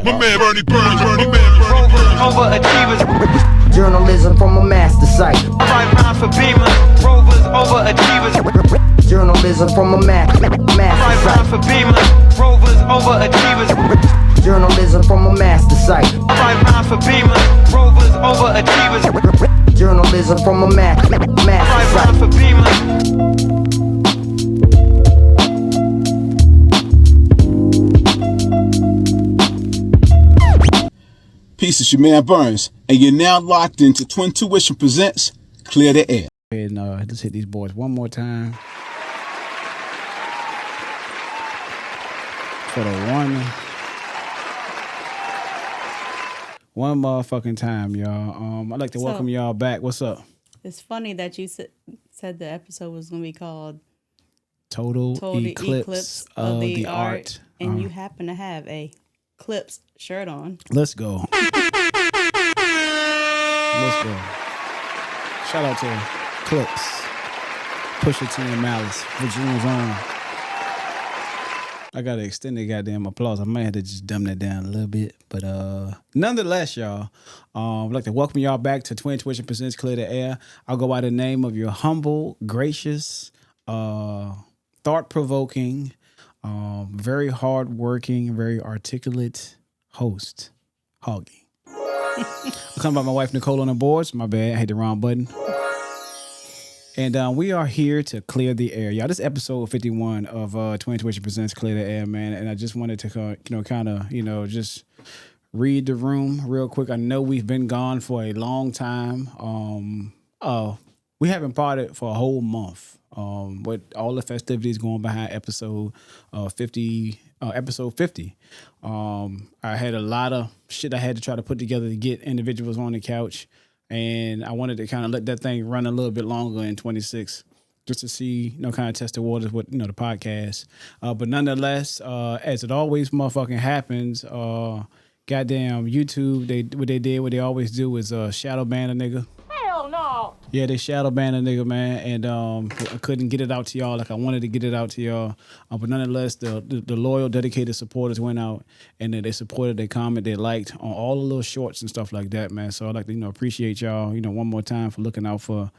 My man Bernie Burns, Bernie man, Rovers, overachievers. Journalism from a master site. I write rhymes for Beamer, Rovers, overachievers. Journalism from a master I write site. rhymes for Beamer, Rovers, overachievers. Journalism from a master site. I write rhymes for Beamer, Rovers, overachievers. Journalism from a I write master rhymes site. for Beamer. Peace, it's your man Burns, and you're now locked into Twin2ition presents Clear the Air. And let's hit these boys one more time. For the one motherfucking time, y'all. I'd like to welcome y'all back. What's up? It's funny that you said the episode was going to be ccalled Total Eclipse of the Art. And you happen to have a Clips shirt on. Let's go. Let's go. Shout out to Clips, Pusha T and Malice, Virginia's own. I gotta extend the goddamn applause. I might have to just dumb that down a little bit, but nonetheless, y'all, I'd like to welcome y'all back to Twin2ition presents Clear the Air. I'll go by the name of your humble, gracious, thought-provoking, very hard-working, very articulate host, Hoggie. I'm talking about my wife Nichole on the boards. My bad, I hit the wrong button. And we are here to clear the air, y'all. This is episode 51 of Twin2ition presents Clear the Air, man. And I just wanted to, just read the room real quick. I know we've been gone for a long time. We haven't parted for a whole month. With all the festivities going behind episode 50. I had a lot of shit I had to try to put together to get individuals on the couch. And I wanted to kind of let that thing run a little bit longer in 26 just to see, kind of test the waters with, the podcast. But nonetheless, as it always motherfucking happens, goddamn YouTube, what they always do is shadow ban a nigga. Hell no. Yeah, they shadow banned a nigga, man, and I couldn't get it out to y'all like I wanted to get it out to y'all. But nonetheless, the loyal, dedicated supporters went out and they supported, they commented, they liked on all the little shorts and stuff like that, man. So I'd like to, appreciate y'all, one more time for looking out for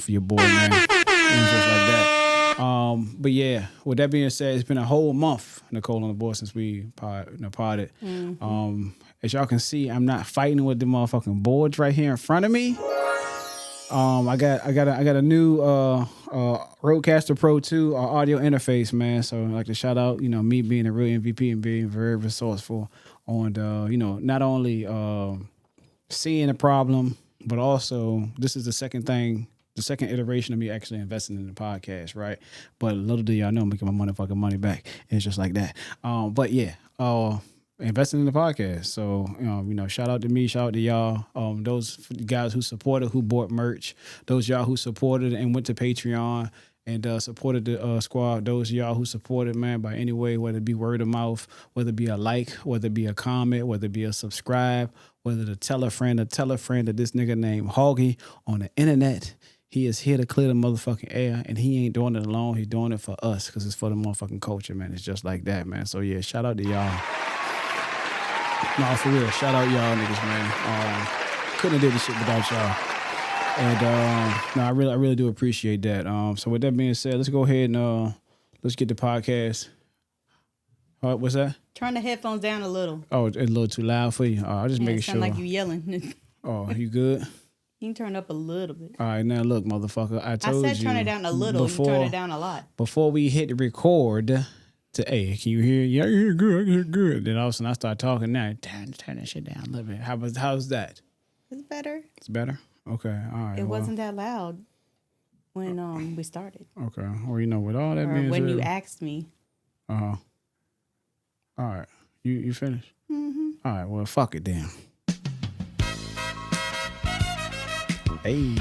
your boy, man, and just like that. But yeah, with that being said, it's been a whole month, Nichole on the board, since we parted. Mm-hmm. As y'all can see, I'm not fighting with the motherfucking boards right here in front of me. I got a new Rodecaster Pro 2 audio interface, man. So I'd like to shout out, me being a real MVP and being very resourceful on not only seeing a problem, but also this is the second iteration of me actually investing in the podcast, right? But little do y'all know I'm making my motherfucking money back. It's just like that. But yeah, investing in the podcast. So, shout out to me, shout out to y'all. Those guys who supported, who bought merch, those y'all who supported and went to Patreon and supported the squad, those y'all who supported, man, by any way, whether it be word of mouth, whether it be a like, whether it be a comment, whether it be a subscribe, whether to tell a friend that this nigga named Hoggie on the internet. He is here to clear the motherfucking air, and he ain't doing it alone. He's doing it for us because it's for the motherfucking culture, man. It's just like that, man. So, yeah, shout out to y'all. No, for real. Shout out y'all niggas, man. Couldn't have did this shit without y'all. And I really do appreciate that. So with that being said, let's go ahead and let's get the podcast. What's that? Turn the headphones down a little. Oh, it's a little too loud for you. I'll just make it sure. sound like you yelling. Oh, you good? You can turn up a little bit. All right, now look, motherfucker. I told you. I said turn it down a little. You turn it down a lot. Before we hit record. Hey, can you hear? Yeah, I can hear good. I can hear good. Then all of a sudden I start talking now. Turn that shit down a little bit. How's that? It's better. It's better? Okay, all right. It wasn't that loud when we started. Okay. Well, with all that being when said, you asked me. All right. You finished? Mm-hmm. All right, well, fuck it then. Hey.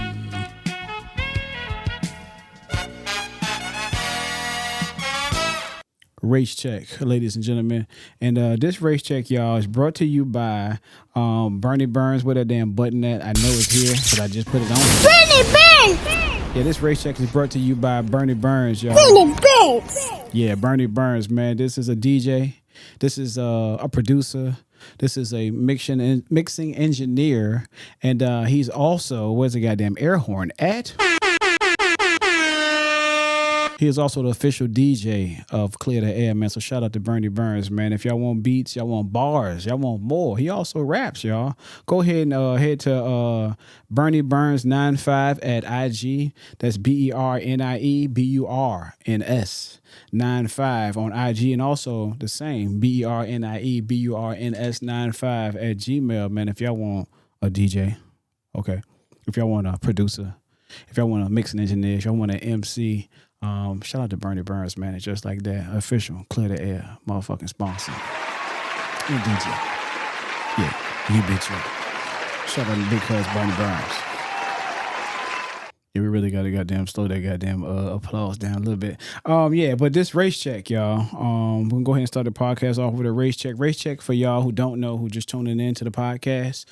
Race check, ladies and gentlemen. And this race check, y'all, is brought to you by Bernie Burns. Where that damn button at? I know it's here, but I just put it on. Bernie Burns! Yeah, this race check is brought to you by Bernie Burns, y'all. Bernie Burns! Yeah, Bernie Burns, man. This is a DJ. This is a producer. This is a mixing engineer, and he's also where's the goddamn air horn at? He is also the official DJ of Clear The Heir, man. So shout out to Bernie Burns, man. If y'all want beats, y'all want bars, y'all want more. He also raps, y'all. Go ahead and head to Bernie Burns 95 at IG. That's BernieBurns 95 on IG, and also the same BernieBurns 95 at Gmail, man. If y'all want a DJ, okay. If y'all want a producer, if y'all want a mixing engineer, if y'all want an MC. Shout out to Bernie Burns, man. It's just like that. Official Clear The Heir, motherfucking sponsor. And DJ. Yeah, you bitch up. Shout out to Big Cuz Bernie Burns. Yeah, we really got to goddamn slow that goddamn applause down a little bit. Yeah, but this race check, y'all. We're gonna go ahead and start the podcast off with a race check. Race check for y'all who don't know, who just tuning in to the podcast.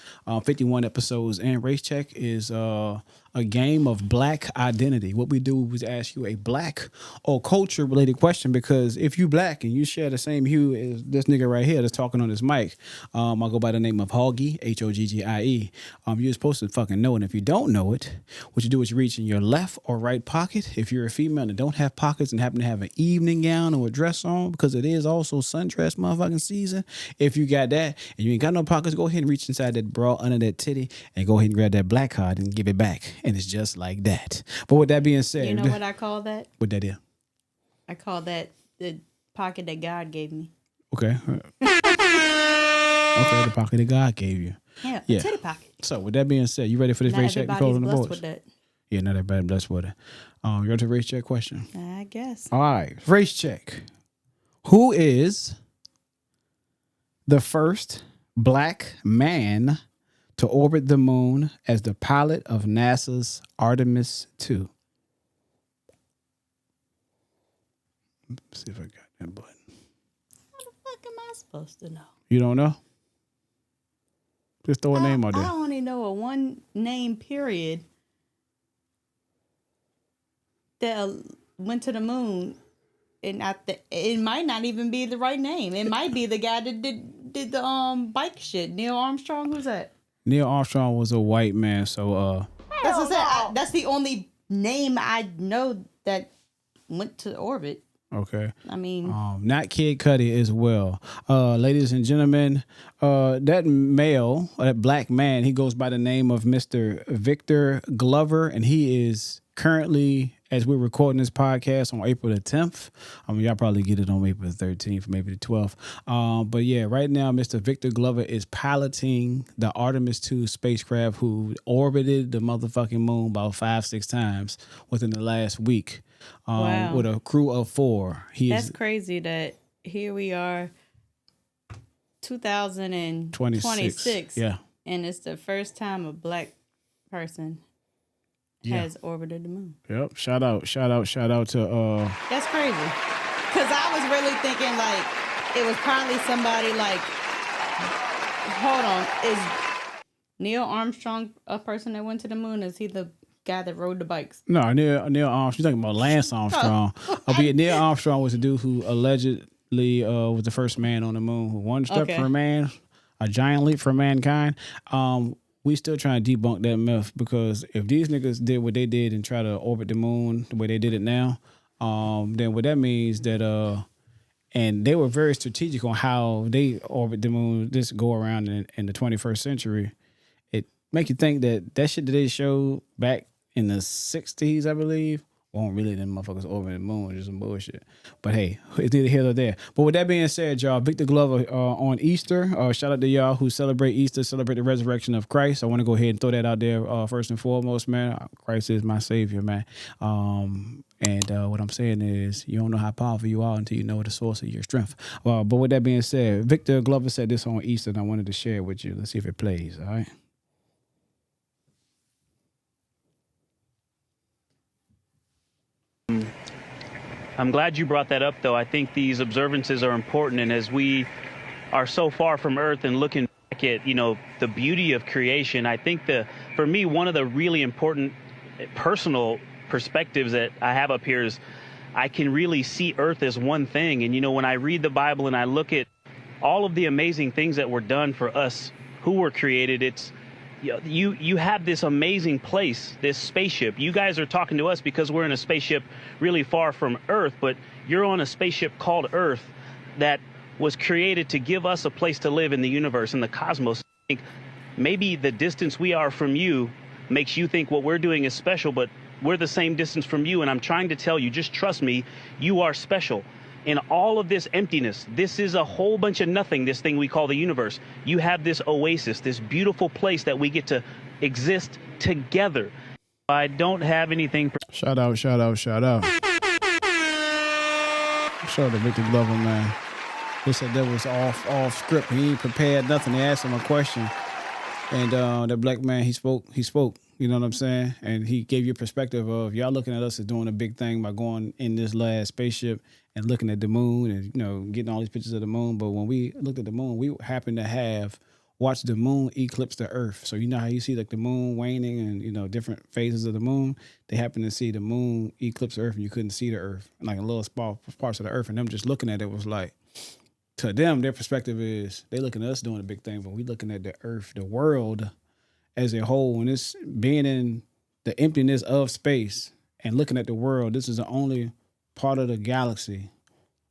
51 episodes, and race check is a game of black identity. What we do is ask you a black or culture related question, because if you black and you share the same hue as this nigga right here that's talking on this mic, I'll go by the name of Hoggie, Hoggie. You're supposed to fucking know it. And if you don't know it, what you do is you reach in your left or right pocket. If you're a female that don't have pockets and happen to have an evening gown or a dress on, because it is also sundress motherfucking season, if you got that and you ain't got no pockets, go ahead and reach inside that bra under that titty and go ahead and grab that black card and give it back. And it's just like that. But with that being said, you know what I call that? What that is? I call that the pocket that God gave me. Okay. Okay, the pocket that God gave you. Yeah, yeah. A titty pocket. So with that being said, you ready for this Not race check? everybody's blessed with that. Yeah, not everybody blessed with it. You ready to race check question? I guess. All right, race check. Who is the first black man to orbit the moon as the pilot of NASA's Artemis 2? Let's see if I got that button. How the fuck am I supposed to know? You don't know? Just throw a name out there. I only know a one name period that went to the moon, and it might not even be the right name. It might be the guy that did the bike shit. Neil Armstrong. Who's that? Neil Armstrong was a white man, so that's what I said. That's the only name I know that went to orbit. okay. I mean, not Kid Cudi as well. Ladies and gentlemen, that male, that black man, he goes by the name of Mr. Victor Glover, and he is currently, as we're recording this podcast, on April the 10th. I mean, y'all probably get it on April the 13th, maybe the 12th. But yeah, right now, Mr. Victor Glover is piloting the Artemis 2 spacecraft, who orbited the motherfucking moon about 5-6 times within the last week. Wow. With a crew of 4. That's crazy that here we are, 2026. Yeah. And it's the first time a black person has orbited the moon. Yep. Shout out to That's crazy. Because I was really thinking like it was probably somebody like, hold on, is Neil Armstrong a person that went to the moon? Is he the guy that rode the bikes? No, Neil Armstrong. You're talking about Lance Armstrong. Neil Armstrong was the dude who allegedly was the first man on the moon. One step for a man, a giant leap for mankind. We still trying to debunk that myth, because if these niggas did what they did and try to orbit the moon the way they did it now, then what that means that and they were very strategic on how they orbit the moon, this go around in the 21st century. It make you think that shit that they showed back in the 60s, I believe, won't really them motherfuckers orbit the moon, just some bullshit. But hey, it's neither here nor there. But with that being said, y'all, Victor Glover on Easter. Shout out to y'all who celebrate Easter, celebrate the resurrection of Christ. I want to go ahead and throw that out there first and foremost, man. Christ is my savior, man. And what I'm saying is, you don't know how powerful you are until you know the source of your strength. But with that being said, Victor Glover said this on Easter, and I wanted to share it with you. Let's see if it plays, all right? I'm glad you brought that up, though. I think these observances are important, and as we are so far from Earth and looking back at, the beauty of creation, I think for me, one of the really important personal perspectives that I have up here is I can really see Earth as one thing. And, when I read the Bible and I look at all of the amazing things that were done for us who were created. It's you have this amazing place, this spaceship. You guys are talking to us because we're in a spaceship really far from Earth, but you're on a spaceship called Earth that was created to give us a place to live in the universe, in the cosmos. I think maybe the distance we are from you makes you think what we're doing is special, but we're the same distance from you. And I'm trying to tell you, just trust me, you are special. In all of this emptiness, this is a whole bunch of nothing, this thing we call the universe. You have this oasis, this beautiful place that we get to exist together. I don't have anything. Shout out. Shout out to Victor Glover, man. He said that was off script. He ain't prepared nothing. They asked him a question. And that black man, he spoke. You know what I'm saying? And he gave you a perspective of y'all looking at us as doing a big thing by going in this last spaceship and looking at the moon and, you know, getting all these pictures of the moon. But when we looked at the moon, we happened to have watched the moon eclipse the Earth. So you know how you see like the moon waning and, you know, different phases of the moon? They happened to see the moon eclipse the Earth and you couldn't see the Earth. And like a little small parts of the Earth. And them just looking at it was like, to them, their perspective is they looking at us doing a big thing, but we looking at the Earth, the world as a whole, and it's being in the emptiness of space and looking at the world. This is the only part of the galaxy,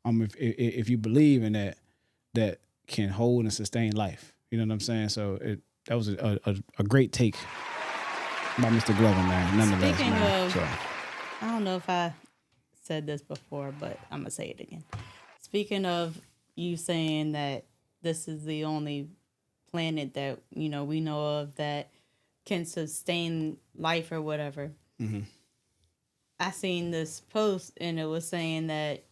if you believe in that can hold and sustain life. You know what I'm saying? So that was a great take by Mr. Glover, man. Nonetheless, Speaking man. of, So, I don't know if I said this before, but I'm gonna say it again. Speaking of you saying that this is the only planet that, you know, we know of that can sustain life or whatever. mm-hmm. I seen this post and it was saying that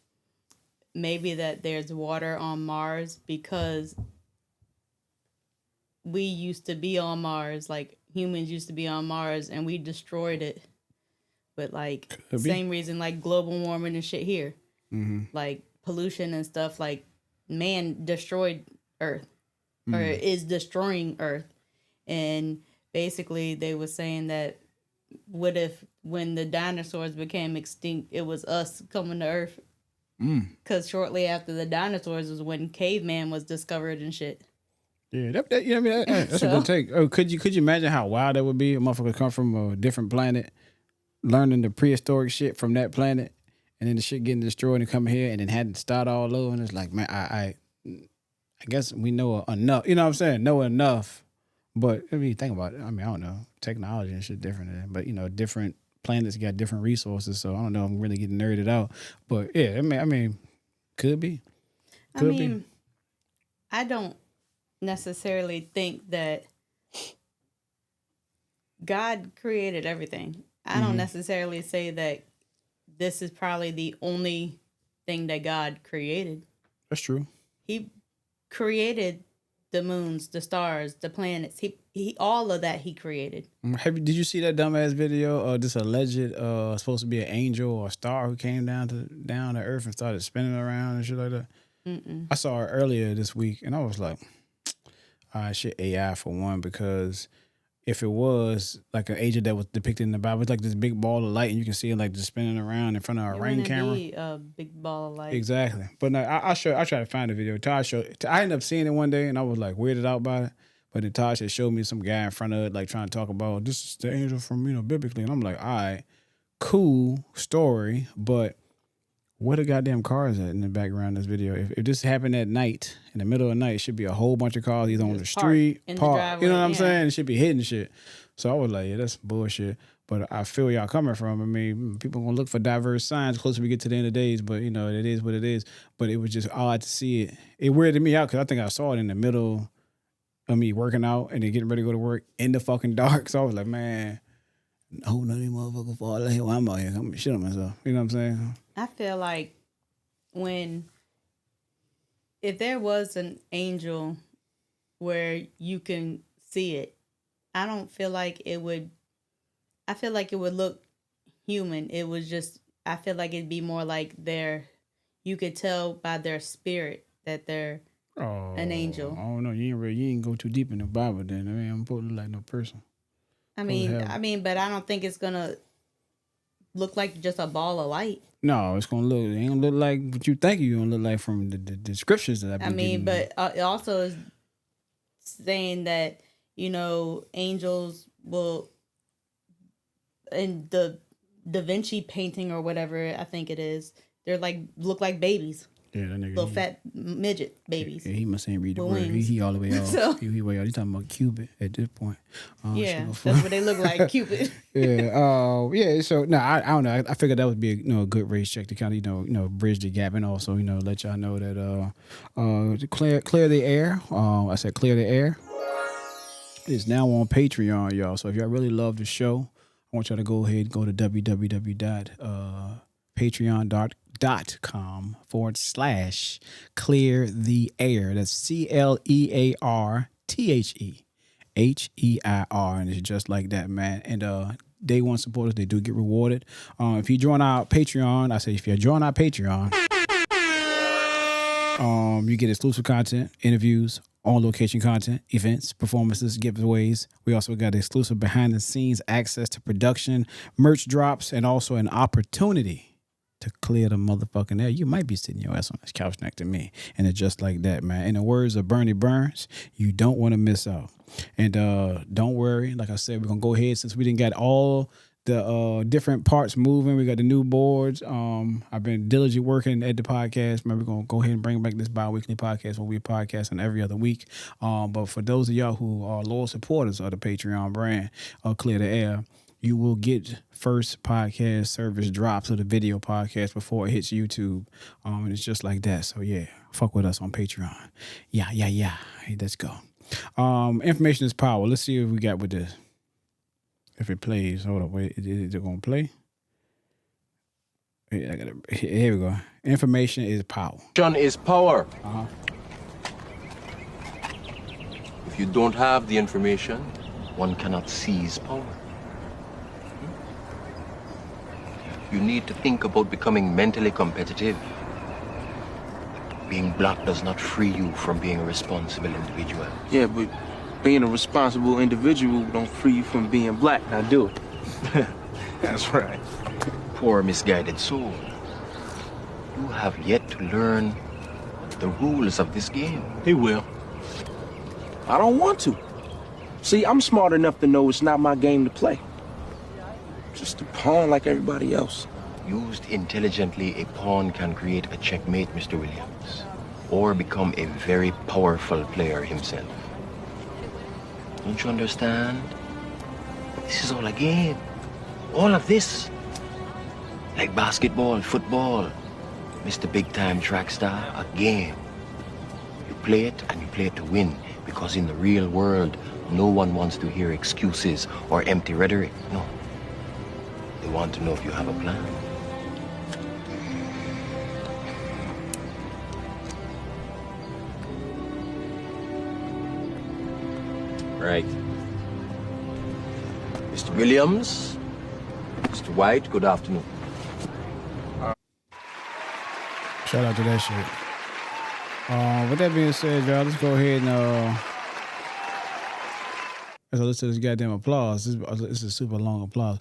maybe that there's water on Mars because we used to be on Mars, like humans used to be on Mars and we destroyed it. But like same reason like global warming and shit here. Mm-hmm. Like pollution and stuff, like man destroyed Earth or is destroying Earth. And basically they were saying that what if when the dinosaurs became extinct, it was us coming to Earth? Because shortly after the dinosaurs was when caveman was discovered and shit. Yeah, that you know what I mean? That's a good take. Oh, could you imagine how wild that would be? A motherfucker come from a different planet, learning the prehistoric shit from that planet, and then the shit getting destroyed and come here and then had to start all over. And it's like, man, I guess we know enough. You know what I'm saying? Know enough. But I mean, think about it. I mean, I don't know. Technology and shit different. But, you know, different planets got different resources. So I don't know. I'm really getting nerded out. But yeah, I mean, could be. Could be. I don't necessarily think that God created everything. I don't necessarily say that this is probably the only thing that God created. That's true. He created the moons, the stars, the planets. He all of that he created. Did you see that dumbass video of this alleged supposed to be an angel or a star who came down to Earth and started spinning around and shit like that? I saw it earlier this week and I was like, all right, shit AI for one, because if it was like an angel that was depicted in the Bible, it's like this big ball of light and you can see it like just spinning around in front of a ring camera. Be a big ball of light. Exactly. But no, I try to find the video. I ended up seeing it one day and I was like weirded out by it. But then Tosh had showed me some guy in front of it, like trying to talk about this is the angel from, you know, biblically. And I'm like, all right, cool story, but where the goddamn cars at in the background of this video? If this happened at night, in the middle of the night, it should be a whole bunch of cars either on the street, parked. You know what I'm saying? It should be hitting shit. So I was like, yeah, that's bullshit. But I feel where y'all coming from. I mean, people gonna look for diverse signs closer we get to the end of the days, but you know, it is what it is. But it was just odd to see it. It weirded me out because I think I saw it in the middle of me working out and then getting ready to go to work in the fucking dark. So I was like, man, no, none of these motherfuckers fall out here while I'm out here. I'm shit on myself. You know what I'm saying? I feel like if there was an angel where you can see it, I don't feel like it would, I feel like it would look human. It was just, I feel like it'd be more like you could tell by their spirit that they're an angel. I don't know. You ain't go too deep in the Bible then. I mean, I'm supposed to look like no person. I mean, but I don't think it's gonna look like just a ball of light. No, it ain't gonna look like what you think you're gonna look like from the descriptions that I've been giving you. But it also is saying that, angels will, in the Da Vinci painting or whatever, I think it is, they're look like babies. Yeah, that nigga. Little fat midget babies. Yeah, he must ain't read the with word. wings. He all the way off. So- he way off. He's talking about Cupid at this point. Yeah, that's what they look like, Cupid. Yeah. Yeah. So no, I don't know. I figured that would be a good race check to kind of bridge the gap and also let y'all know that to clear the air. I said clear the air. It's now on Patreon, y'all. So if y'all really love the show, I want y'all to go ahead and go to www.patreon.com/clear the air. That's CLEARTHEHEIR, and it's just like that, man. And day one supporters, they do get rewarded. If you join our Patreon, I say if you join our Patreon, you get exclusive content, interviews, on location content, events, performances, giveaways. We also got exclusive behind the scenes access to production, merch drops, and also an opportunity to clear the motherfucking air. You might be sitting your ass on this couch next to me. And it's just like that, man. In the words of Bernie Burns, you don't want to miss out. And don't worry. Like I said, we're going to go ahead since we didn't get all the different parts moving. We got the new boards. I've been diligently working at the podcast. Maybe we're going to go ahead and bring back this bi-weekly podcast where we're podcasting every other week. But for those of y'all who are loyal supporters of the Patreon brand, Clear the Air, you will get first podcast service drops of the video podcast before it hits YouTube. And it's just like that. So yeah, fuck with us on Patreon. Yeah. Hey, let's go. Information is power. Let's see what we got with this. If it plays, hold up, wait, is it gonna play? Here we go. Information is power. Information is power. Uh-huh. If you don't have the information, one cannot seize power. You need to think about becoming mentally competitive. Being black does not free you from being a responsible individual. Yeah, but being a responsible individual don't free you from being black. Now do it. That's right. Poor misguided soul. You have yet to learn the rules of this game. He will. I don't want to. See, I'm smart enough to know it's not my game to play. Just a pawn like everybody else. Used intelligently, a pawn can create a checkmate, Mr. Williams, or become a very powerful player himself. Don't you understand? This is all a game. All of this. Like basketball, football, Mr. Big Time Track Star, a game. You play it and you play it to win, because in the real world, no one wants to hear excuses or empty rhetoric. No. They want to know if you have a plan. Right. Mr. Williams, Mr. White, good afternoon. Shout out to that shit. With that being said, y'all, let's go ahead and let's listen to this goddamn applause. This is super long applause.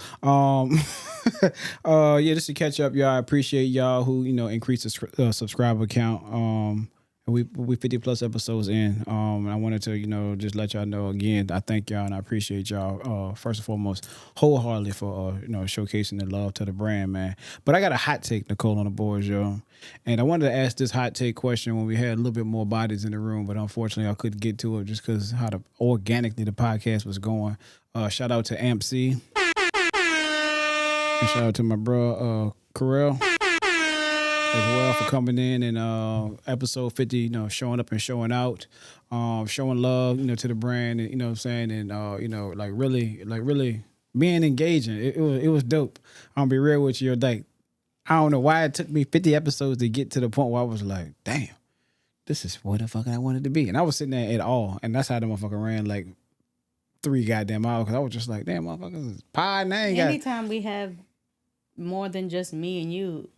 Yeah, just to catch up, y'all. I appreciate y'all who increased the subscriber count. We 50 plus episodes in. And I wanted to just let y'all know again. I thank y'all and I appreciate y'all first and foremost wholeheartedly for showcasing the love to the brand, man. But I got a hot take, Nichole, on the boards, y'all. And I wanted to ask this hot take question when we had a little bit more bodies in the room, but unfortunately I couldn't get to it just because how organically the podcast was going. Shout out to Amp C. And shout out to my bro Carell as well for coming in and episode 50, showing up and showing out, showing love, to the brand, and what I'm saying, and really being engaging. It was dope. I'm gonna be real with you, like I don't know why it took me 50 episodes to get to the point where I was like, damn, this is what the fuck I wanted to be. And I was sitting there at all, and that's how the motherfucker ran like 3 goddamn hours, because I was just like, damn, motherfuckers is pie and they ain't got. Anytime we have more than just me and you,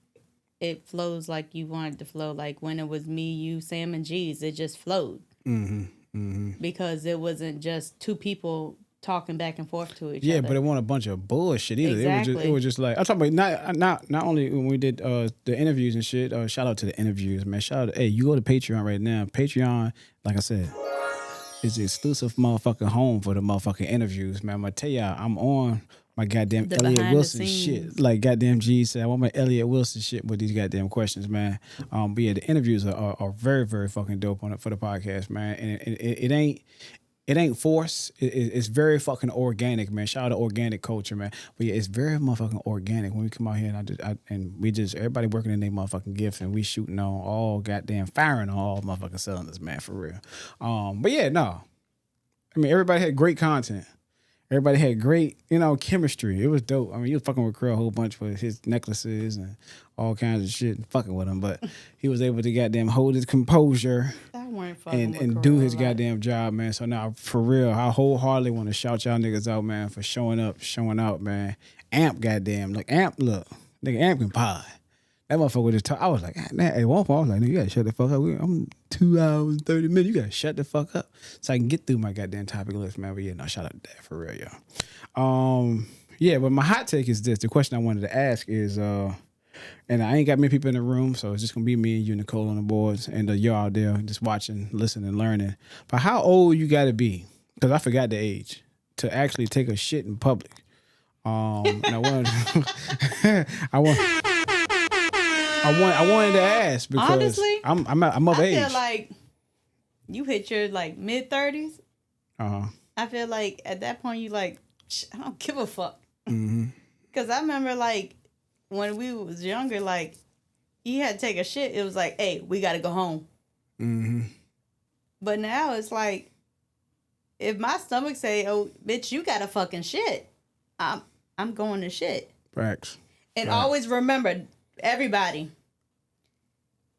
it flows like you want it to flow. Like when it was me, you, Sam, and G's, it just flowed. Mm-hmm. Mm-hmm. Because it wasn't just 2 people talking back and forth to each other. Yeah, but it wasn't a bunch of bullshit either. Exactly. It was just like I'm talking about not only when we did the interviews and shit. Shout out to the interviews, man. Shout out to, hey, you go to Patreon right now. Patreon, like I said, is the exclusive motherfucking home for the motherfucking interviews, man. I'm gonna tell y'all, I'm on my goddamn The Elliot behind the Wilson scenes. shit. Like goddamn G said, I want my Elliot Wilson shit with these goddamn questions, man. But yeah, the interviews are very, very fucking dope on it for the podcast, man. And it ain't forced. It's very fucking organic, man. Shout out to organic culture, man. But yeah, it's very motherfucking organic when we come out here and we just everybody working in their motherfucking gift and we shooting on all goddamn firing on all motherfucking cylinders, man, for real. But yeah, no. I mean, everybody had great content. Everybody had great, chemistry. It was dope. I mean, he was fucking with Krill a whole bunch with his necklaces and all kinds of shit and fucking with him. But he was able to goddamn hold his composure and do his goddamn job, man. So now, for real, I wholeheartedly want to shout y'all niggas out, man, for showing out, man. Amp, goddamn. Look, nigga, Amp can pie. That motherfucker just talk. I was like, man, at one point, I was like, nigga, you gotta shut the fuck up. I'm 2 hours and 30 minutes. You gotta shut the fuck up so I can get through my goddamn topic list, man. But yeah, no, shout out to that for real, y'all. Yeah, but my hot take is this. The question I wanted to ask is, and I ain't got many people in the room, so it's just gonna be me and you, Nichole, on the boards, and y'all out there just watching, listening, learning. But how old you gotta be? Because I forgot the age to actually take a shit in public. And I wanted to ask because honestly, I'm of age. I feel like you hit your mid 30s. I feel like at that point you I don't give a fuck. Because I remember when we was younger, you had to take a shit. It was like, hey, we got to go home. But now it's like, if my stomach say, oh, bitch, you got to fucking shit, I'm going to shit. Facts. And always remember, everybody,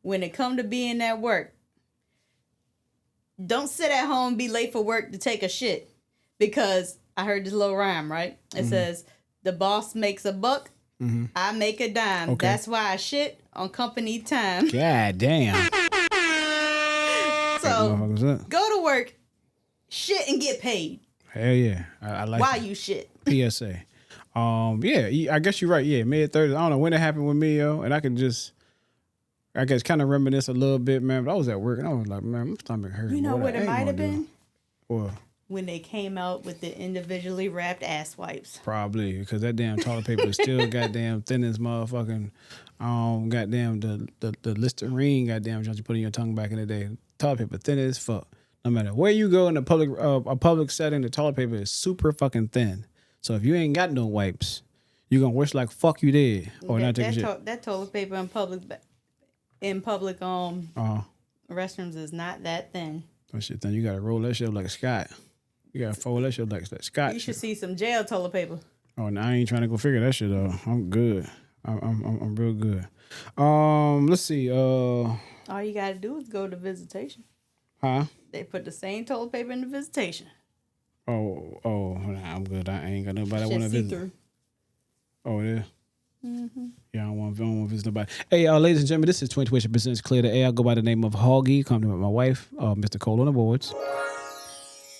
when it come to being at work, don't sit at home and be late for work to take a shit. Because I heard this little rhyme, right? It says, the boss makes a buck, I make a dime. Okay. That's why I shit on company time. God damn. So go to work, shit, and get paid. Hell yeah. I like Why it. you shit? PSA. Yeah, I guess you're right. Yeah, mid 30s. I don't know when it happened with me, yo, and I can just, I guess, kind of reminisce a little bit, man. But I was at work and I was like, man, my stomach hurt. You know what it might have been? What? When they came out with the individually wrapped ass wipes. Probably, because that damn toilet paper is still goddamn thin as motherfucking, goddamn the Listerine goddamn joint you put in your tongue back in the day. Toilet paper thin as fuck. No matter where you go in a public setting, the toilet paper is super fucking thin. So if you ain't got no wipes, you gonna wish like fuck you did or not take a shit. That toilet paper in public restrooms is not that thin. That shit thin. You gotta roll that shit up like a Scott. You gotta fold that shit up like Scott. You should see some jail toilet paper. Oh, no, I ain't trying to go figure that shit out. I'm good. I'm real good. Let's see. All you gotta do is go to visitation. Huh? They put the same toilet paper in the visitation. Oh, nah, I'm good. I ain't got nobody I want to visit. Through. Oh, yeah. Yeah, I don't want to visit nobody. Hey, ladies and gentlemen, this is Twin2ition presents Clear The Heir. I go by the name of Hoggie. Come to my wife, Mr. Cole on the boards.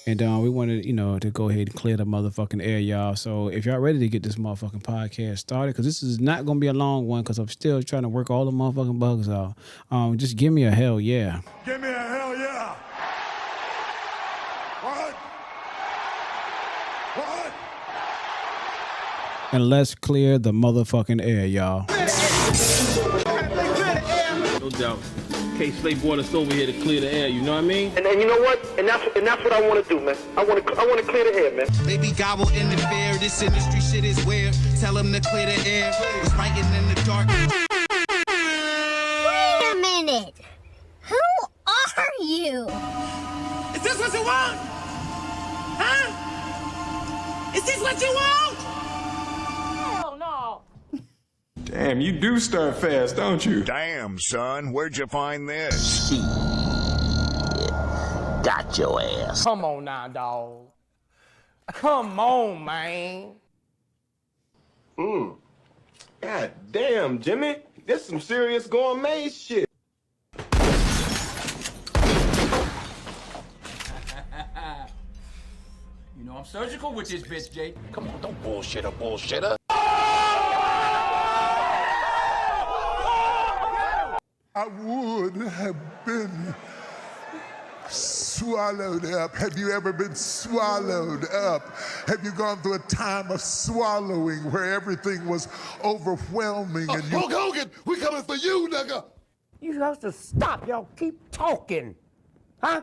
And we wanted, to go ahead and clear the motherfucking air, y'all. So if y'all ready to get this motherfucking podcast started, because this is not going to be a long one, because I'm still trying to work all the motherfucking bugs out. Just give me a hell yeah. Give me a hell yeah. What? And let's clear the motherfucking air, y'all. No doubt. K-Slate brought us over here to clear the air, you know what I mean? And you know what? And that's what I want to do, man. I want to clear the air, man. Baby, God will interfere. This industry shit is weird. Tell him to clear the air. Was writing in the dark. Wait a minute. Who are you? Is this what you want? Huh? Is this what you want? Hell no. Damn, you do start fast, don't you? Damn, son, where'd you find this? Shit. Got your ass. Come on now, dog. Come on, man. God damn, Jimmy. This some serious gourmet shit. You know I'm surgical with this bitch, Jake. Come on, don't bullshit her, bullshitter. I would have been swallowed up. Have you ever been swallowed up? Have you gone through a time of swallowing where everything was overwhelming and you... Hulk Hogan, we coming for you, nigga. You supposed to stop. Y'all keep talking. Huh?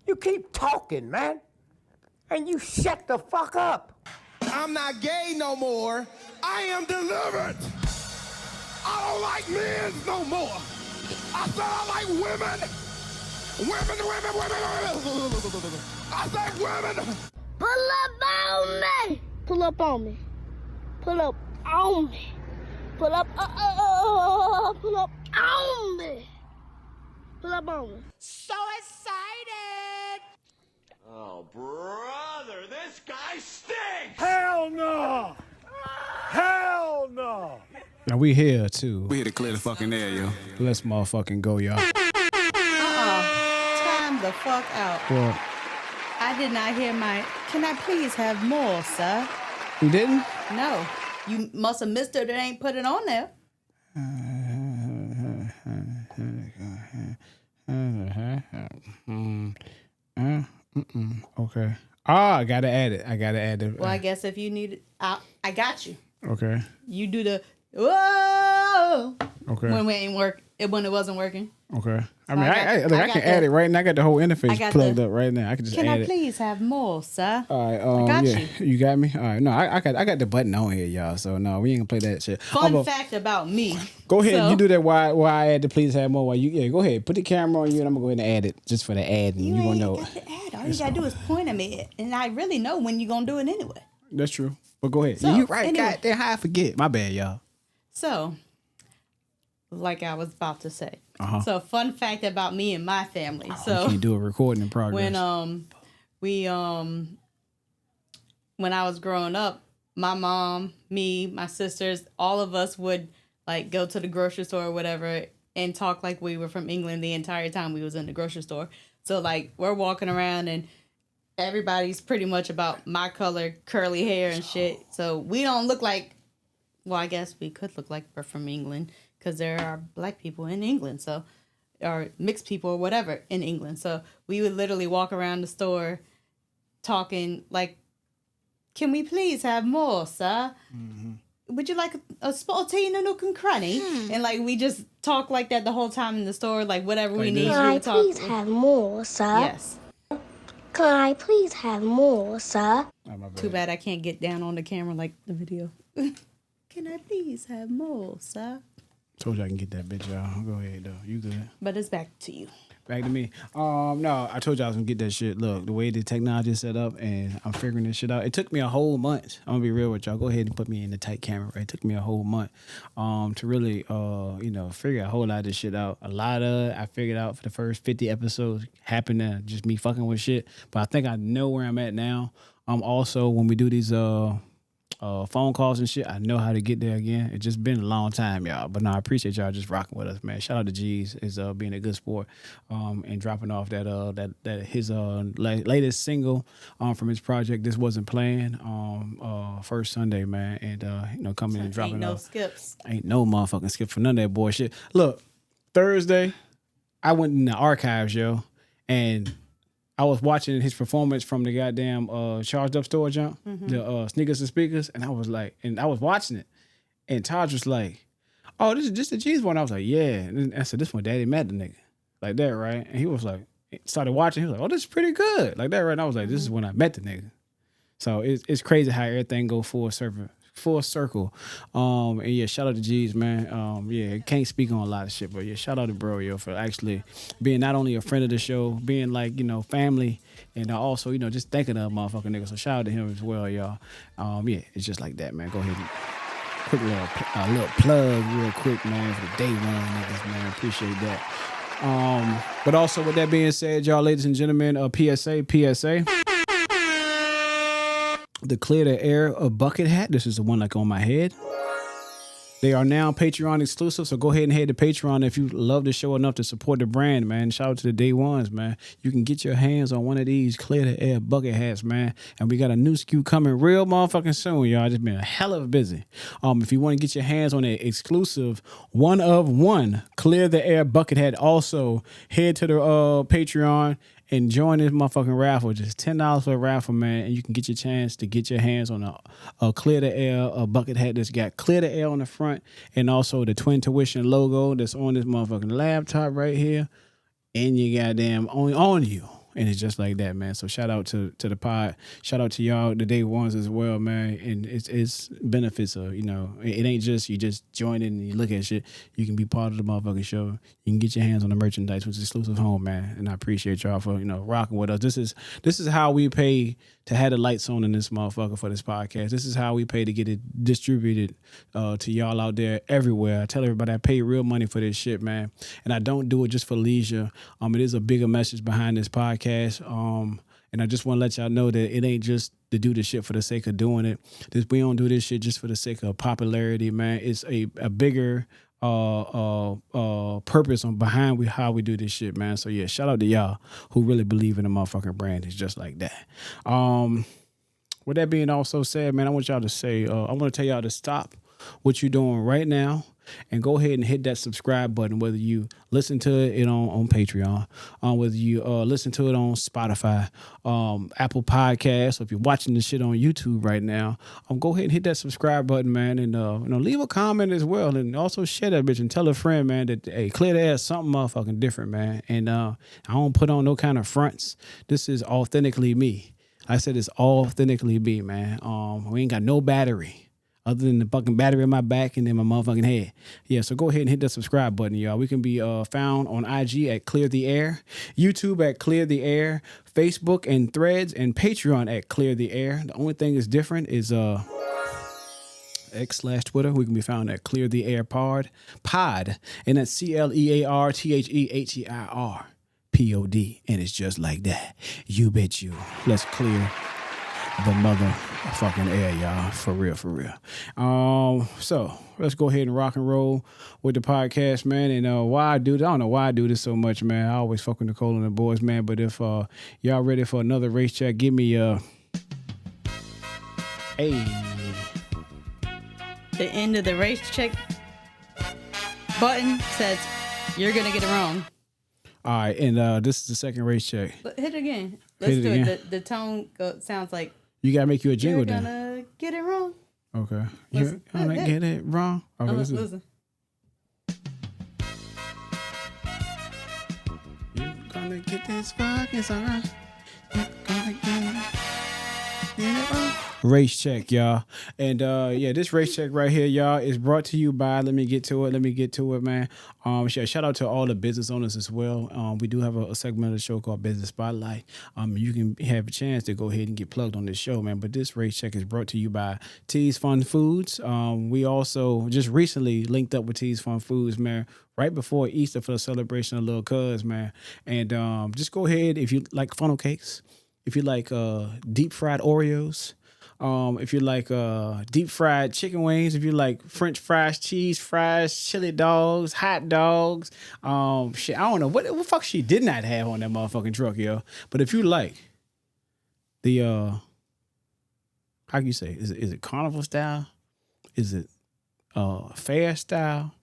You keep talking, man. And you shut the fuck up. I'm not gay no more. I am delivered. I don't like men no more. I said I like women. Women. I said women. Pull up on me. Pull up on me. Pull up on me. Pull up. Pull up on me. Pull up on me. So excited! Oh, brother, this guy stinks! Hell no! Hell no! Now we here too. We here to clear the fucking air, yo. Let's motherfucking go, y'all. Time the fuck out. Well, I did not hear my, can I please have more, sir? you didn't? No. You must have missed it. It ain't put it on there. Okay. I gotta add it. Well, I guess if you need it, I got you. Okay. You do the, whoa! Okay. When it wasn't working. Okay. I So mean, I can add it right now. I got the whole interface plugged up right now. I can just Can add I it. please have more, sir? All right. I got yeah. You got me. All right. No, I got the button on here, y'all. So no, we ain't gonna play that shit. Fun fact about me. Go ahead. So, You do that. Why I had to please have more? While you go ahead. Put the camera on you, and I'm gonna go ahead and add it just for the ad, and you gonna know. Got to add. All you gotta do is point at me, and I really know when you're gonna do it anyway. That's true. But go ahead. So, You right. anyway. God damn, how I forget. My bad, y'all. So, like I was about to say. Uh-huh. So, fun fact about me and my family. You So, can't do a recording in progress. when when I was growing up, my mom, me, my sisters, all of us would like go to the grocery store or whatever and talk like we were from England the entire time we was in the grocery store. So like we're walking around and everybody's pretty much about my color, curly hair and shit. So we don't look like, well, I guess we could look like we're from England because there are black people in England. So, or mixed people or whatever in England. So we would literally walk around the store talking like, can we please have more, sir? Mm-hmm. Would you like a spotty nook and cranny? And like we just talk like that the whole time in the store, like whatever we need. Can I please have more, sir? Yes. Can I please have more, sir? Too bad I can't get down on the camera like the video. Can I please have more, sir? Told you I can get that bitch, y'all. Go ahead though. You good. But it's back to you. Back to me. No, I told you I was gonna get that shit. Look, the way the technology is set up and I'm figuring this shit out. It took me a whole month. I'm gonna be real with y'all. Go ahead and put me in the tight camera, right? It took me a whole month to really figure a whole lot of this shit out. A lot of it I figured out for the first 50 episodes happened to just me fucking with shit. But I think I know where I'm at now. Also when we do these phone calls and shit, I know how to get there again. It's just been a long time, y'all. But no, I appreciate y'all just rocking with us, man. Shout out to G's is being a good sport and dropping off that his latest single from his project. This wasn't playing first Sunday, man, and coming and dropping Ain't no off. skips. Ain't no motherfucking skip for none of that bullshit. Look, Thursday, I went in the archives, yo, and I was watching his performance from the goddamn Charged Up Store jump, the Sneakers and Speakers, and I was like, and I was watching it, and Taj was like, "Oh, this is just the G's one." I was like, "Yeah," and I said, "This one, Daddy met the nigga, like that, right?" And he was like, started watching, he was like, "Oh, this is pretty good, like that, right?" And I was like, "This is when I met the nigga." So it's crazy how everything go full circle. And yeah, shout out to G's, man. Yeah, can't speak on a lot of shit, but yeah, shout out to bro, yo, for actually being not only a friend of the show, being like, family, and also, just thinking of a motherfucking nigga. So shout out to him as well, y'all. Yeah, it's just like that, man. Go ahead and quick little plug real quick, man, for the day one niggas, man. Appreciate that. But also with that being said, y'all, ladies and gentlemen, PSA. The Clear the Air bucket hat. This is the one like on my head. They are now Patreon exclusive, so go ahead and head to Patreon if you love the show enough to support the brand, man. Shout out to the day ones, man. You can get your hands on one of these Clear the Air bucket hats, man. And we got a new SKU coming real motherfucking soon, y'all. Just been a hell of busy. If you want to get your hands on an exclusive one of one Clear the Air bucket hat, also head to the Patreon and join this motherfucking raffle. Just $10 for a raffle, man, and you can get your chance to get your hands on a Clear the Air bucket hat that's got Clear the Air on the front and also the Twin2ition logo that's on this motherfucking laptop right here, and you goddamn on you. And it's just like that, man. So shout out to the pod. Shout out to y'all, the day ones as well, man. And it's benefits of, it ain't just you just join in and you look at shit. You can be part of the motherfucking show. You can get your hands on the merchandise, which is exclusive home, man. And I appreciate y'all for, rocking with us. This is how we pay to have the lights on in this motherfucker for this podcast. This is how we pay to get it distributed to y'all out there everywhere. I tell everybody I pay real money for this shit, man. And I don't do it just for leisure. It is a bigger message behind this podcast. And I just want to let y'all know that it ain't just to do this shit for the sake of doing it. We don't do this shit just for the sake of popularity, man. It's a bigger purpose behind how we do this shit, man. So yeah, shout out to y'all who really believe in the motherfucking brand. It's just like that. With that being also said, man, I want y'all to say, I want to tell y'all to stop what you're doing right now and go ahead and hit that subscribe button, whether you listen to it on Patreon, whether you listen to it on Spotify, Apple Podcasts, or if you're watching this shit on YouTube right now, go ahead and hit that subscribe button, man, and leave a comment as well, and also share that bitch and tell a friend, man, that, hey, Clear the Air is something motherfucking different, man, and I don't put on no kind of fronts. This is authentically me. I said it's authentically me, man. We ain't got no battery other than the fucking battery in my back and then my motherfucking head. Yeah, so go ahead and hit that subscribe button, y'all. We can be found on IG at Clear the Air, YouTube at Clear the Air, Facebook and Threads, and Patreon at Clear the Air. The only thing that's different is X/Twitter. We can be found at Clear the Air Pod, and that's ClearTheheir. POD, and it's just like that. You bet you. Let's clear the motherfucking air, y'all. For real. So let's go ahead and rock and roll with the podcast, man. And I don't know why I do this so much, man. I always fuck with Nichole and the boys, man. But if y'all ready for another race check, give me the end of the race check button says you're gonna get it wrong. All right, and this is the second race check. But hit it again. Let's do it. The tone sounds like you gotta make you a jingle. You're gonna get it wrong. Okay. You're gonna get it wrong. Okay, listen. You're gonna get this fucking song. You're gonna get it. Race check, y'all. And this race check right here, y'all, is brought to you by, let me get to it, man. Shout out to all the business owners as well. We do have a segment of the show called Business Spotlight. You can have a chance to go ahead and get plugged on this show, man. But this race check is brought to you by T's Fun Foods. We also just recently linked up with T's Fun Foods, man, right before Easter for the celebration of Little Cuz, man. And just go ahead, if you like funnel cakes, if you like deep fried Oreos, if you like deep fried chicken wings, if you like French fries, cheese fries, chili dogs, hot dogs, shit, I don't know what the fuck she did not have on that motherfucking truck, yo. But if you like the how can you say, is it carnival style? Is it fair style?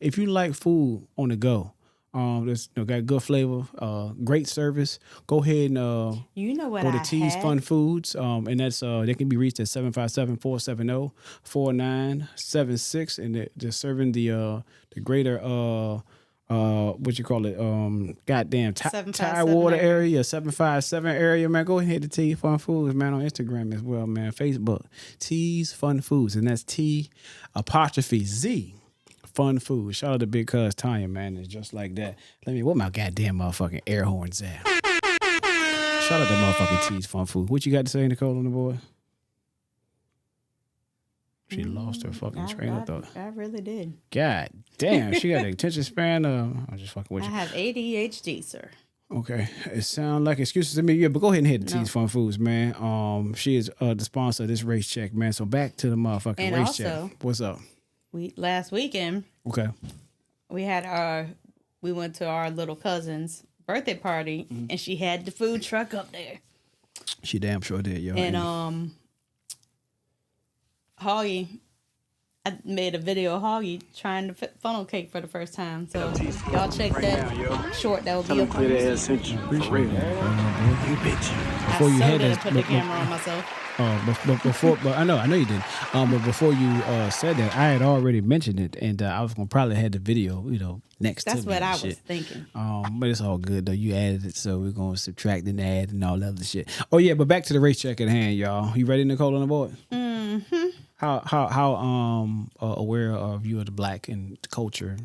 If you like food on the go, that's got good flavor, great service. Go ahead and go to T's Fun Foods, and that's they can be reached at 757-470-4976, and they're serving the greater what you call it, goddamn Tidewater area, 757 area, man. Go ahead to T's Fun Foods, man, on Instagram as well, man. Facebook, T's Fun Foods, and that's T''Z Fun Food. Shout out to Big Cuz Tanya, man. It's just like that. What my goddamn motherfucking air horns at? Shout out to motherfucking T's Fun Food. What you got to say, Nichole, on the boy? She lost her fucking train of thought. I really did. God damn, she got an attention span. I'm just fucking with you. I have ADHD, sir. Okay, it sounds like excuses to me. Yeah, but go ahead and hit the T's Fun Foods, man. She is the sponsor of this race check, man. So back to the motherfucking race check. What's up? last weekend. Okay. We went to our little cousin's birthday party, and she had the food truck up there. She damn sure did, yo. And Hoggie, I made a video of Hoggie trying the funnel cake for the first time. So y'all check that short. That will be up on YouTube. Before you had to that, put the camera on myself. But I know you didn't. But before you said that, I had already mentioned it, and I was gonna probably have the video, next to me. That's what I was shit. thinking. But it's all good though. You added it, so we're gonna subtract and add and all that other shit. Oh yeah, but back to the race check at hand, y'all. You ready, Nichole, on the board? Mm-hmm. How aware of you of the black and culture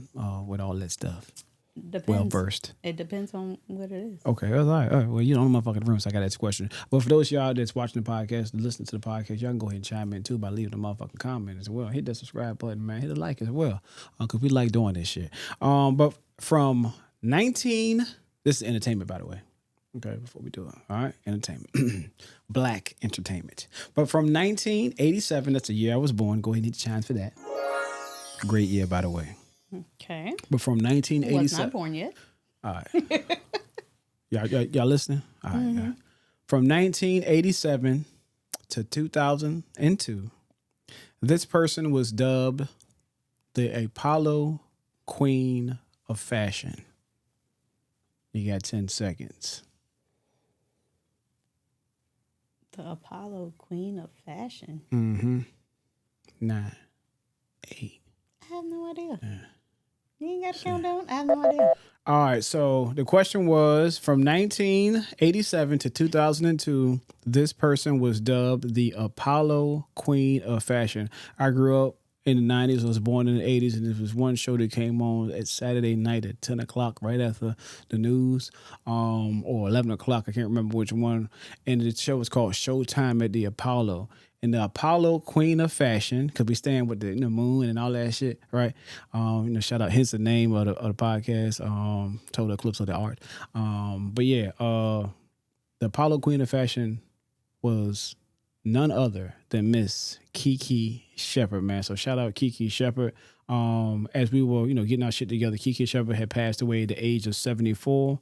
with all that stuff? Depends. Well versed. It depends on what it is. Okay, that's all right. Well, you don't know motherfucking room, so I got that question. But for those of y'all that's watching the podcast, listening to the podcast, y'all can go ahead and chime in too by leaving a motherfucking comment as well. Hit that subscribe button, man. Hit the like as well, because we like doing this shit. But from this is entertainment, by the way. Okay, before we do it, all right, entertainment, black entertainment. But from 1987, that's the year I was born. Go ahead and hit the chime for that. Great year, by the way. Okay. But from 1987, was not born yet. All right. y'all listening? All right. Yeah. From 1987 to 2002, this person was dubbed the Apollo Queen of Fashion. You got 10 seconds. The Apollo Queen of Fashion. 9, 8. I have no idea. You ain't got to count down? I have no idea. All right, so the question was, from 1987 to 2002, this person was dubbed the Apollo Queen of Fashion. I grew up in the 90s, I was born in the 80s, and there was one show that came on at Saturday night at 10 o'clock, right after the news, or 11 o'clock, I can't remember which one, and the show was called Showtime at the Apollo. And the Apollo Queen of Fashion, because we stand with the moon and all that shit, right? Shout out, hence the name of the podcast, Total Eclipse of the Art. But yeah, the Apollo Queen of Fashion was none other than Miss Kiki Shepard, man. So shout out Kiki Shepard. As we were, getting our shit together, Kiki Shepard had passed away at the age of 74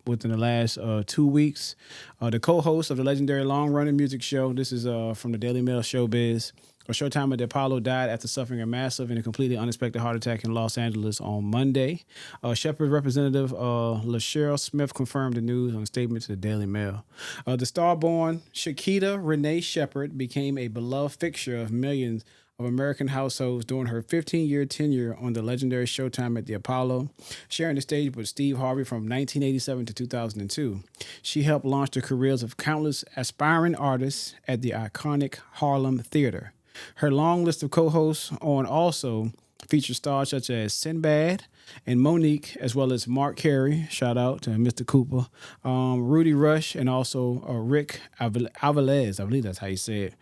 within the last 2 weeks. The co-host of the legendary long-running music show, this is from the Daily Mail Showbiz. A short time at the Apollo died after suffering a massive and a completely unexpected heart attack in Los Angeles on Monday. Shepard representative LaSheryl Smith confirmed the news on a statement to the Daily Mail. The star-born Shakita Renee Shepard became a beloved fixture of millions of American households during her 15-year tenure on the legendary Showtime at the Apollo, sharing the stage with Steve Harvey from 1987 to 2002. She helped launch the careers of countless aspiring artists at the iconic Harlem Theater. Her long list of co-hosts on also features stars such as Sinbad and Monique, as well as Mark Carey, shout out to Mr. Cooper, Rudy Rush, and also Rick Avalez, I believe that's how you say it.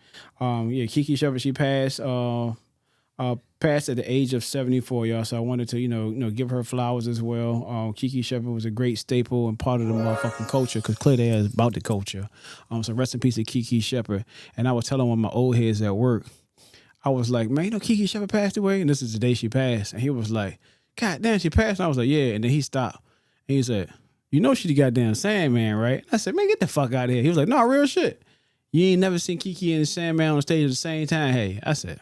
Kiki Shepard, she passed at the age of 74, y'all. So I wanted to, give her flowers as well. Kiki Shepard was a great staple and part of the motherfucking culture, because Clear The Heir is about the culture. So rest in peace to Kiki Shepard. And I was telling one of my old heads at work, I was like, man, Kiki Shepard passed away, and this is the day she passed. And he was like, God damn, she passed. And I was like, yeah. And then he stopped. And he said, she the goddamn Sandman, right? I said, man, get the fuck out of here. He was like, no, real shit. You ain't never seen Kiki and the Sandman on stage at the same time. Hey, I said,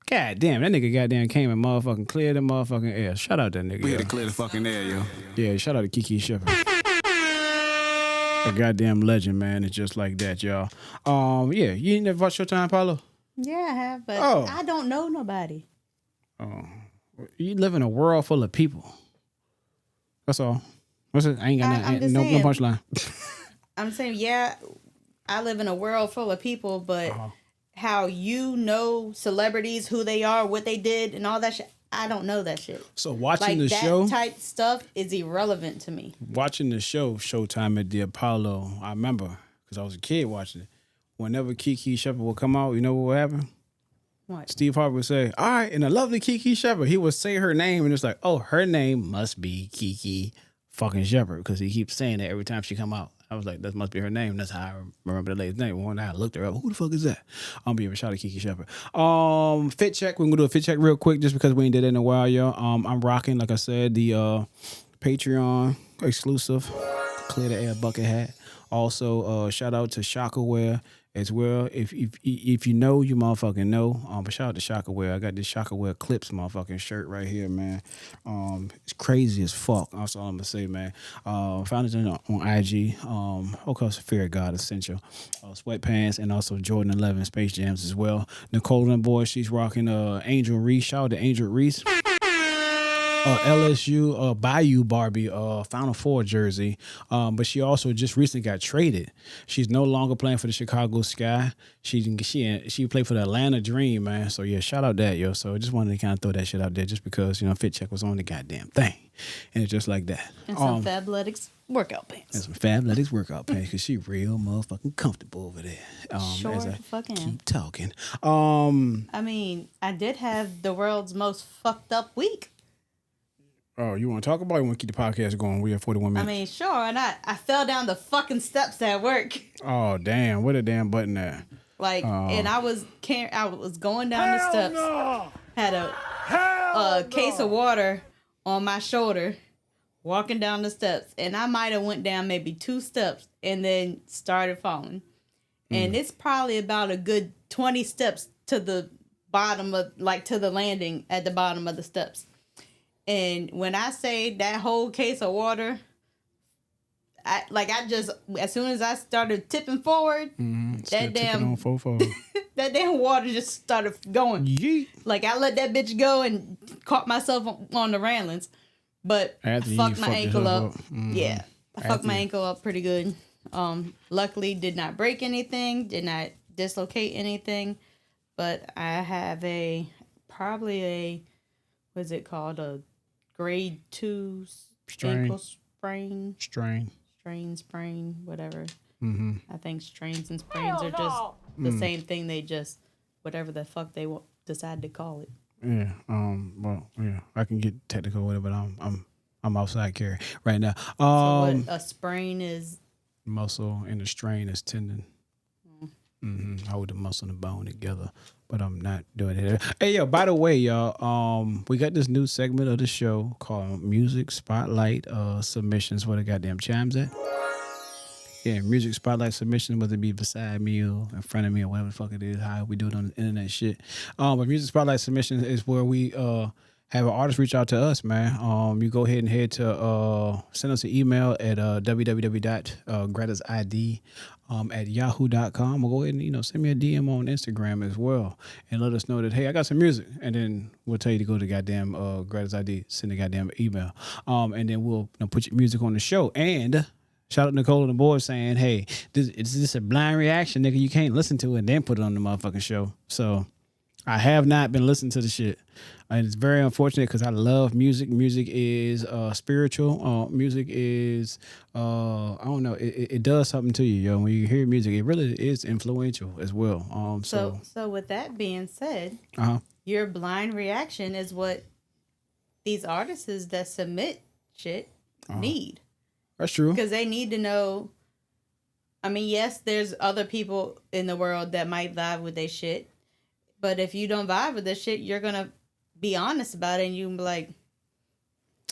God damn, that nigga goddamn came and motherfucking cleared the motherfucking air. Shout out that nigga. We had to clear the fucking air, yo. Yeah, shout out to Kiki Shepard. A goddamn legend, man. It's just like that, y'all. You ain't never watched Showtime, Paulo? Yeah, I have, but I don't know nobody. You live in a world full of people. That's all. What's it? I ain't got no punchline. I'm saying, yeah, I live in a world full of people, but how celebrities, who they are, what they did, and all that shit, I don't know that shit. So watching the show, that type stuff is irrelevant to me. Watching the show, Showtime at the Apollo, I remember, because I was a kid watching it. Whenever Kiki Shepard would come out, you know what would happen? What? Steve Harvey would say, all right, and the lovely Kiki Shepard. He would say her name, and it's like, oh, her name must be Kiki fucking Shepard, because he keeps saying that every time she come out. I was like, that must be her name. That's how I remember the lady's name. One night I looked her up. Who the fuck is that? I'm being shout out to Kiki Shepard. Fit check. We're gonna do a fit check real quick just because we ain't did it in a while, y'all. I'm rocking, like I said, the Patreon exclusive Clear the Air bucket hat. Also, shout out to Shockaware as well. If you know, you motherfucking know. But shout out to Shockaware. I got this Shockaware ECLIPSE motherfucking shirt right here, man. It's crazy as fuck. That's all I'm gonna say, man. Found it on IG. Of course, Fear of God Essential. Sweatpants and also Jordan 11 Space Jams as well. Nichole and boy, she's rocking Angel Reese. Shout out to Angel Reese. LSU Bayou Barbie Final Four jersey, but she also just recently got traded. She's no longer playing for the Chicago Sky. She played for the Atlanta Dream, man. So yeah, shout out that, yo. So I just wanted to kind of throw that shit out there, just because Fit Check was on the goddamn thing, and it's just like that. And some Fabletics workout pants. And some Fabletics workout pants, because she real motherfucking comfortable over there. Sure as I fucking keep talking. I mean, I did have the world's most fucked up week. Oh, you want to talk about it? You want to keep the podcast going? We have 41 minutes. I mean, sure, and I fell down the fucking steps at work. Oh, damn. What a damn button there. Like, and I was going down the steps. No. Had a case of water on my shoulder, walking down the steps. And I might have went down maybe 2 steps and then started falling. And it's probably about a good 20 steps to the bottom of, to the landing at the bottom of the steps. And when I say that whole case of water, I just, as soon as I started tipping forward, that damn water just started going. Yeet. Like, I let that bitch go and caught myself on the railings, but I fucked my ankle up. Yeah, I fucked my ankle up pretty good. Luckily, did not break anything, did not dislocate anything, but I have probably a, what's it called, a grade 2 ankle sprain, whatever. I think strains and sprains are just the same thing. They just, whatever the fuck they decide to call it. Yeah. Well, yeah. I can get technical with it, but I'm outside carry right now. So what a sprain is? Muscle, and a strain is tendon. Hold the muscle and the bone together, but I'm not doing it. Hey, yo, by the way, y'all, we got this new segment of the show called Music Spotlight Submissions. Where the goddamn chimes at? Yeah, Music Spotlight Submissions, whether it be beside me or in front of me or whatever the fuck it is, how we do it on the internet shit. But Music Spotlight Submissions is where we have an artist reach out to us, man. You go ahead and send us an email at www.gretasidllc@yahoo.com, or go ahead and send me a DM on Instagram as well, and let us know that, hey, I got some music, and then we'll tell you to go to goddamn Greta's ID, send a goddamn email, and then we'll put your music on the show. And shout out to Nichole and the boys saying, hey, is this a blind reaction, nigga? You can't listen to it and then put it on the motherfucking show. So I have not been listening to the shit. And it's very unfortunate because I love music. Music is spiritual. Music is, I don't know, it does something to you, yo. When you hear music, it really is influential as well. So with that being said, your blind reaction is what these artists that submit shit need. That's true. Because they need to know. I mean, yes, there's other people in the world that might vibe with their shit. But if you don't vibe with this shit, you're going to be honest about it, and you can be like,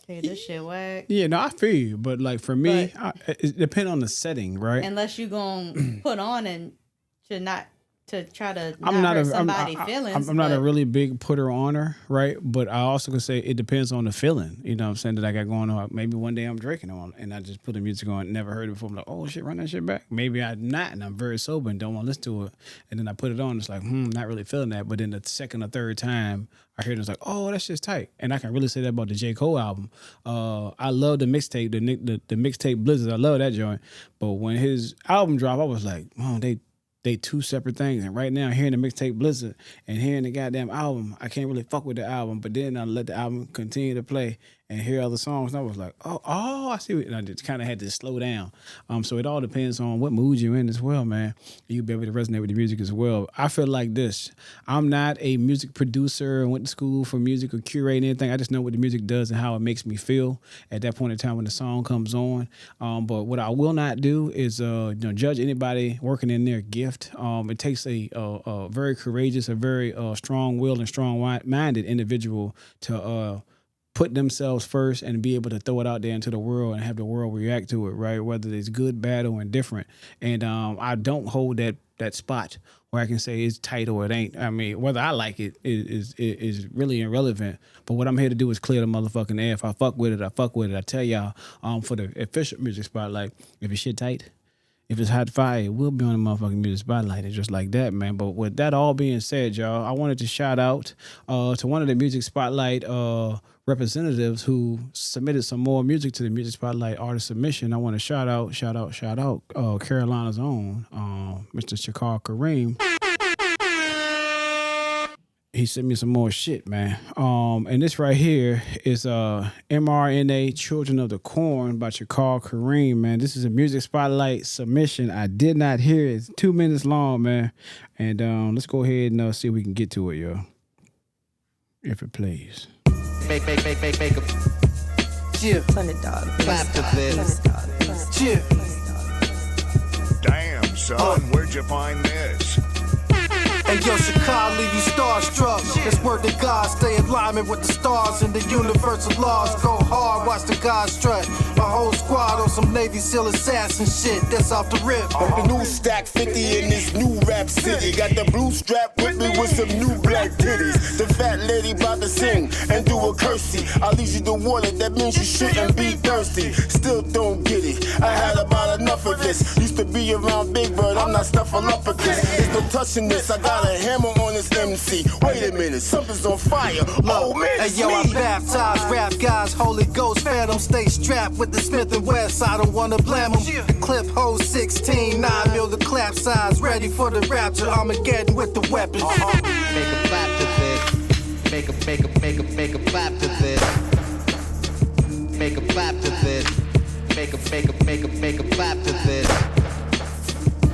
hey, this shit whack. Yeah, no, I feel you. But like for me, it depends on the setting, right? Unless you're going to put on and to try to not hurt somebody's feelings. I'm not a really big putter-oner, right? But I also could say it depends on the feeling, you know what I'm saying, that I got going on. Maybe one day I'm drinking on and I just put the music on, never heard it before. I'm like, oh shit, run that shit back. Maybe I'm not, and I'm very sober and don't want to listen to it. And then I put it on, it's like, not really feeling that. But then the second or third time I heard it, it's like, oh, that shit's tight. And I can really say that about the J. Cole album. I love the mixtape, the mixtape Blizzard. I love that joint. But when his album dropped, I was like, oh, they two separate things. And right now, hearing the mixtape Blizzard and hearing the goddamn album, I can't really fuck with the album. But then I let the album continue to play, and hear other songs. And I was like, oh, I see. And I just kind of had to slow down. So it all depends on what mood you're in as well, man. You'll be able to resonate with the music as well. I feel like this. I'm not a music producer and went to school for music or curate anything. I just know what the music does and how it makes me feel at that point in time when the song comes on. But what I will not do is judge anybody working in their gift. It takes a very courageous, a very strong-willed and strong-minded individual to put themselves first and be able to throw it out there into the world and have the world react to it, right? Whether it's good, bad, or indifferent. And I don't hold that spot where I can say it's tight or it ain't. I mean, whether I like it is really irrelevant. But what I'm here to do is clear the motherfucking air. If I fuck with it, I fuck with it. I tell y'all, for the official music spotlight, if it's shit tight, if it's hot fire, it will be on the motherfucking music spotlight. It's just like that, man. But with that all being said, y'all, I wanted to shout out to one of the music spotlight representatives who submitted some more music to the music spotlight artist submission. I want to shout out Carolina's own Mr. Shakar Kareem. He sent me some more shit, man. And this right here is mRNA Children of the Korn by Shakar Kareem, man. This is a music spotlight submission. I did not hear it. It's 2 minutes long, man. And let's go ahead and see if we can get to it, yo. If it plays. Make a $100. Clap to this. Cheer. Damn, son, where'd you find this? Hey yo, Chicago, leave you starstruck. It's word to God, stay in alignment with the stars and the universal laws. Go hard, watch the guys strut. My whole squad on some Navy SEAL assassin shit. That's off the rip. The new stack 50 in this new rap city. Got the blue strap with me with some new black titties. The fat lady about to sing and do a cursey. I leave you the water, that means you shouldn't be thirsty. Still don't get it. I had about enough of this. Used to be around Big Bird, I'm not Snuffleupagus. There's no touching this. I got a hammer on this MC. Wait a minute, something's on fire. Oh man, hey yo, I baptize rap guys, Holy Ghost phantom. Stay strapped with the Smith and West. I don't wanna blame them. The clip holds 16, 9 mil the clap size. Ready for the rapture, Armageddon with the weapons. Make a clap to this. Make a clap to this. Make a clap to this. Make a clap to this.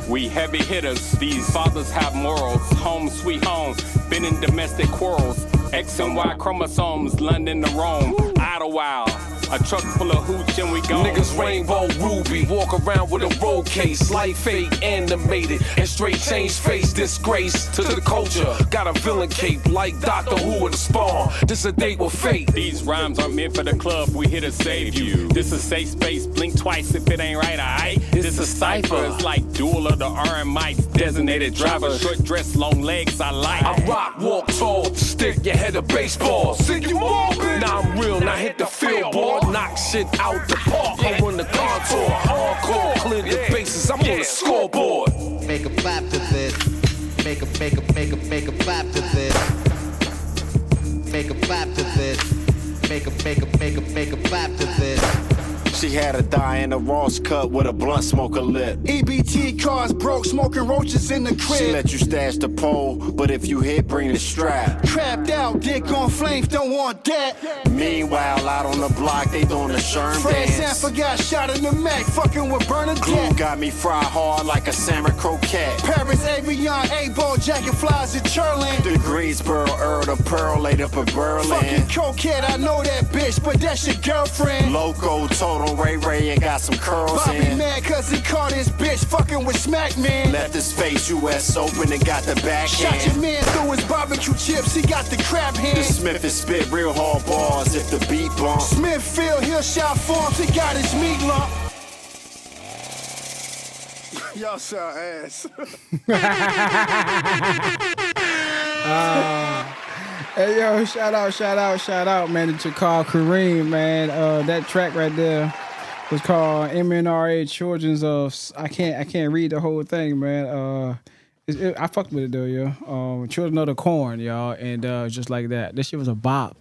We heavy hitters, these fathers have morals. Home sweet home, been in domestic quarrels. X and Y chromosomes, London to Rome, Idlewild. A truck full of hooch and we gone. Niggas rainbow ruby, walk around with a roll case. Life fate animated and straight change face. Disgrace to the culture. Got a villain cape like Doctor Who with a spawn. This a date with fate. These rhymes aren't meant for the club, we here to save you. This is safe space, blink twice if it ain't right, alright? This is cypher, it's like Duel of the Iron Mites. Designated driver, short dress, long legs, I like. I rock, walk tall, stick your head of baseball. Sick you morbid. Now I'm real, now hit the field, boy. Knock shit out the park, I run the contour. Hardcore, clear the bases, I'm on the scoreboard. Make a clap to this. Make a clap to this. Make a clap to this. Make a clap to this. She had a die in a Ross cut with a blunt smoker lip. EBT cars broke, smoking roaches in the crib. She let you stash the pole, but if you hit, bring the strap. Trapped out, dick on flames, don't want that. Meanwhile, out on the block, they doing the Sherm Fred dance. Sanford got shot in the Mac, fucking with Bernadette. Glue got me fried hard like a salmon croquette. Paris, Avion, A-ball, jacket flies at Churland. The Greensboro, the Pearl, laid up in Berlin. Fucking coquette, I know that bitch, but that's your girlfriend. Loco, total Ray and got some curls Bobby in. mad cause he caught his bitch fucking with Smack Man. Left his face US open and got the back Shot hand. your man through his barbecue chips, he got the crab hand. The Smith is spit real hard bars if the beat bump. Smithfield, he'll shot forms, he got his meat lump. Y'all sound ass. Hey yo, shout out, man, to Shakar Kareem, man. That track right there was called MNRA Children's of. I can't read the whole thing, man. I fucked with it though, yo. Children of the Korn, y'all, and just like that. This shit was a bop.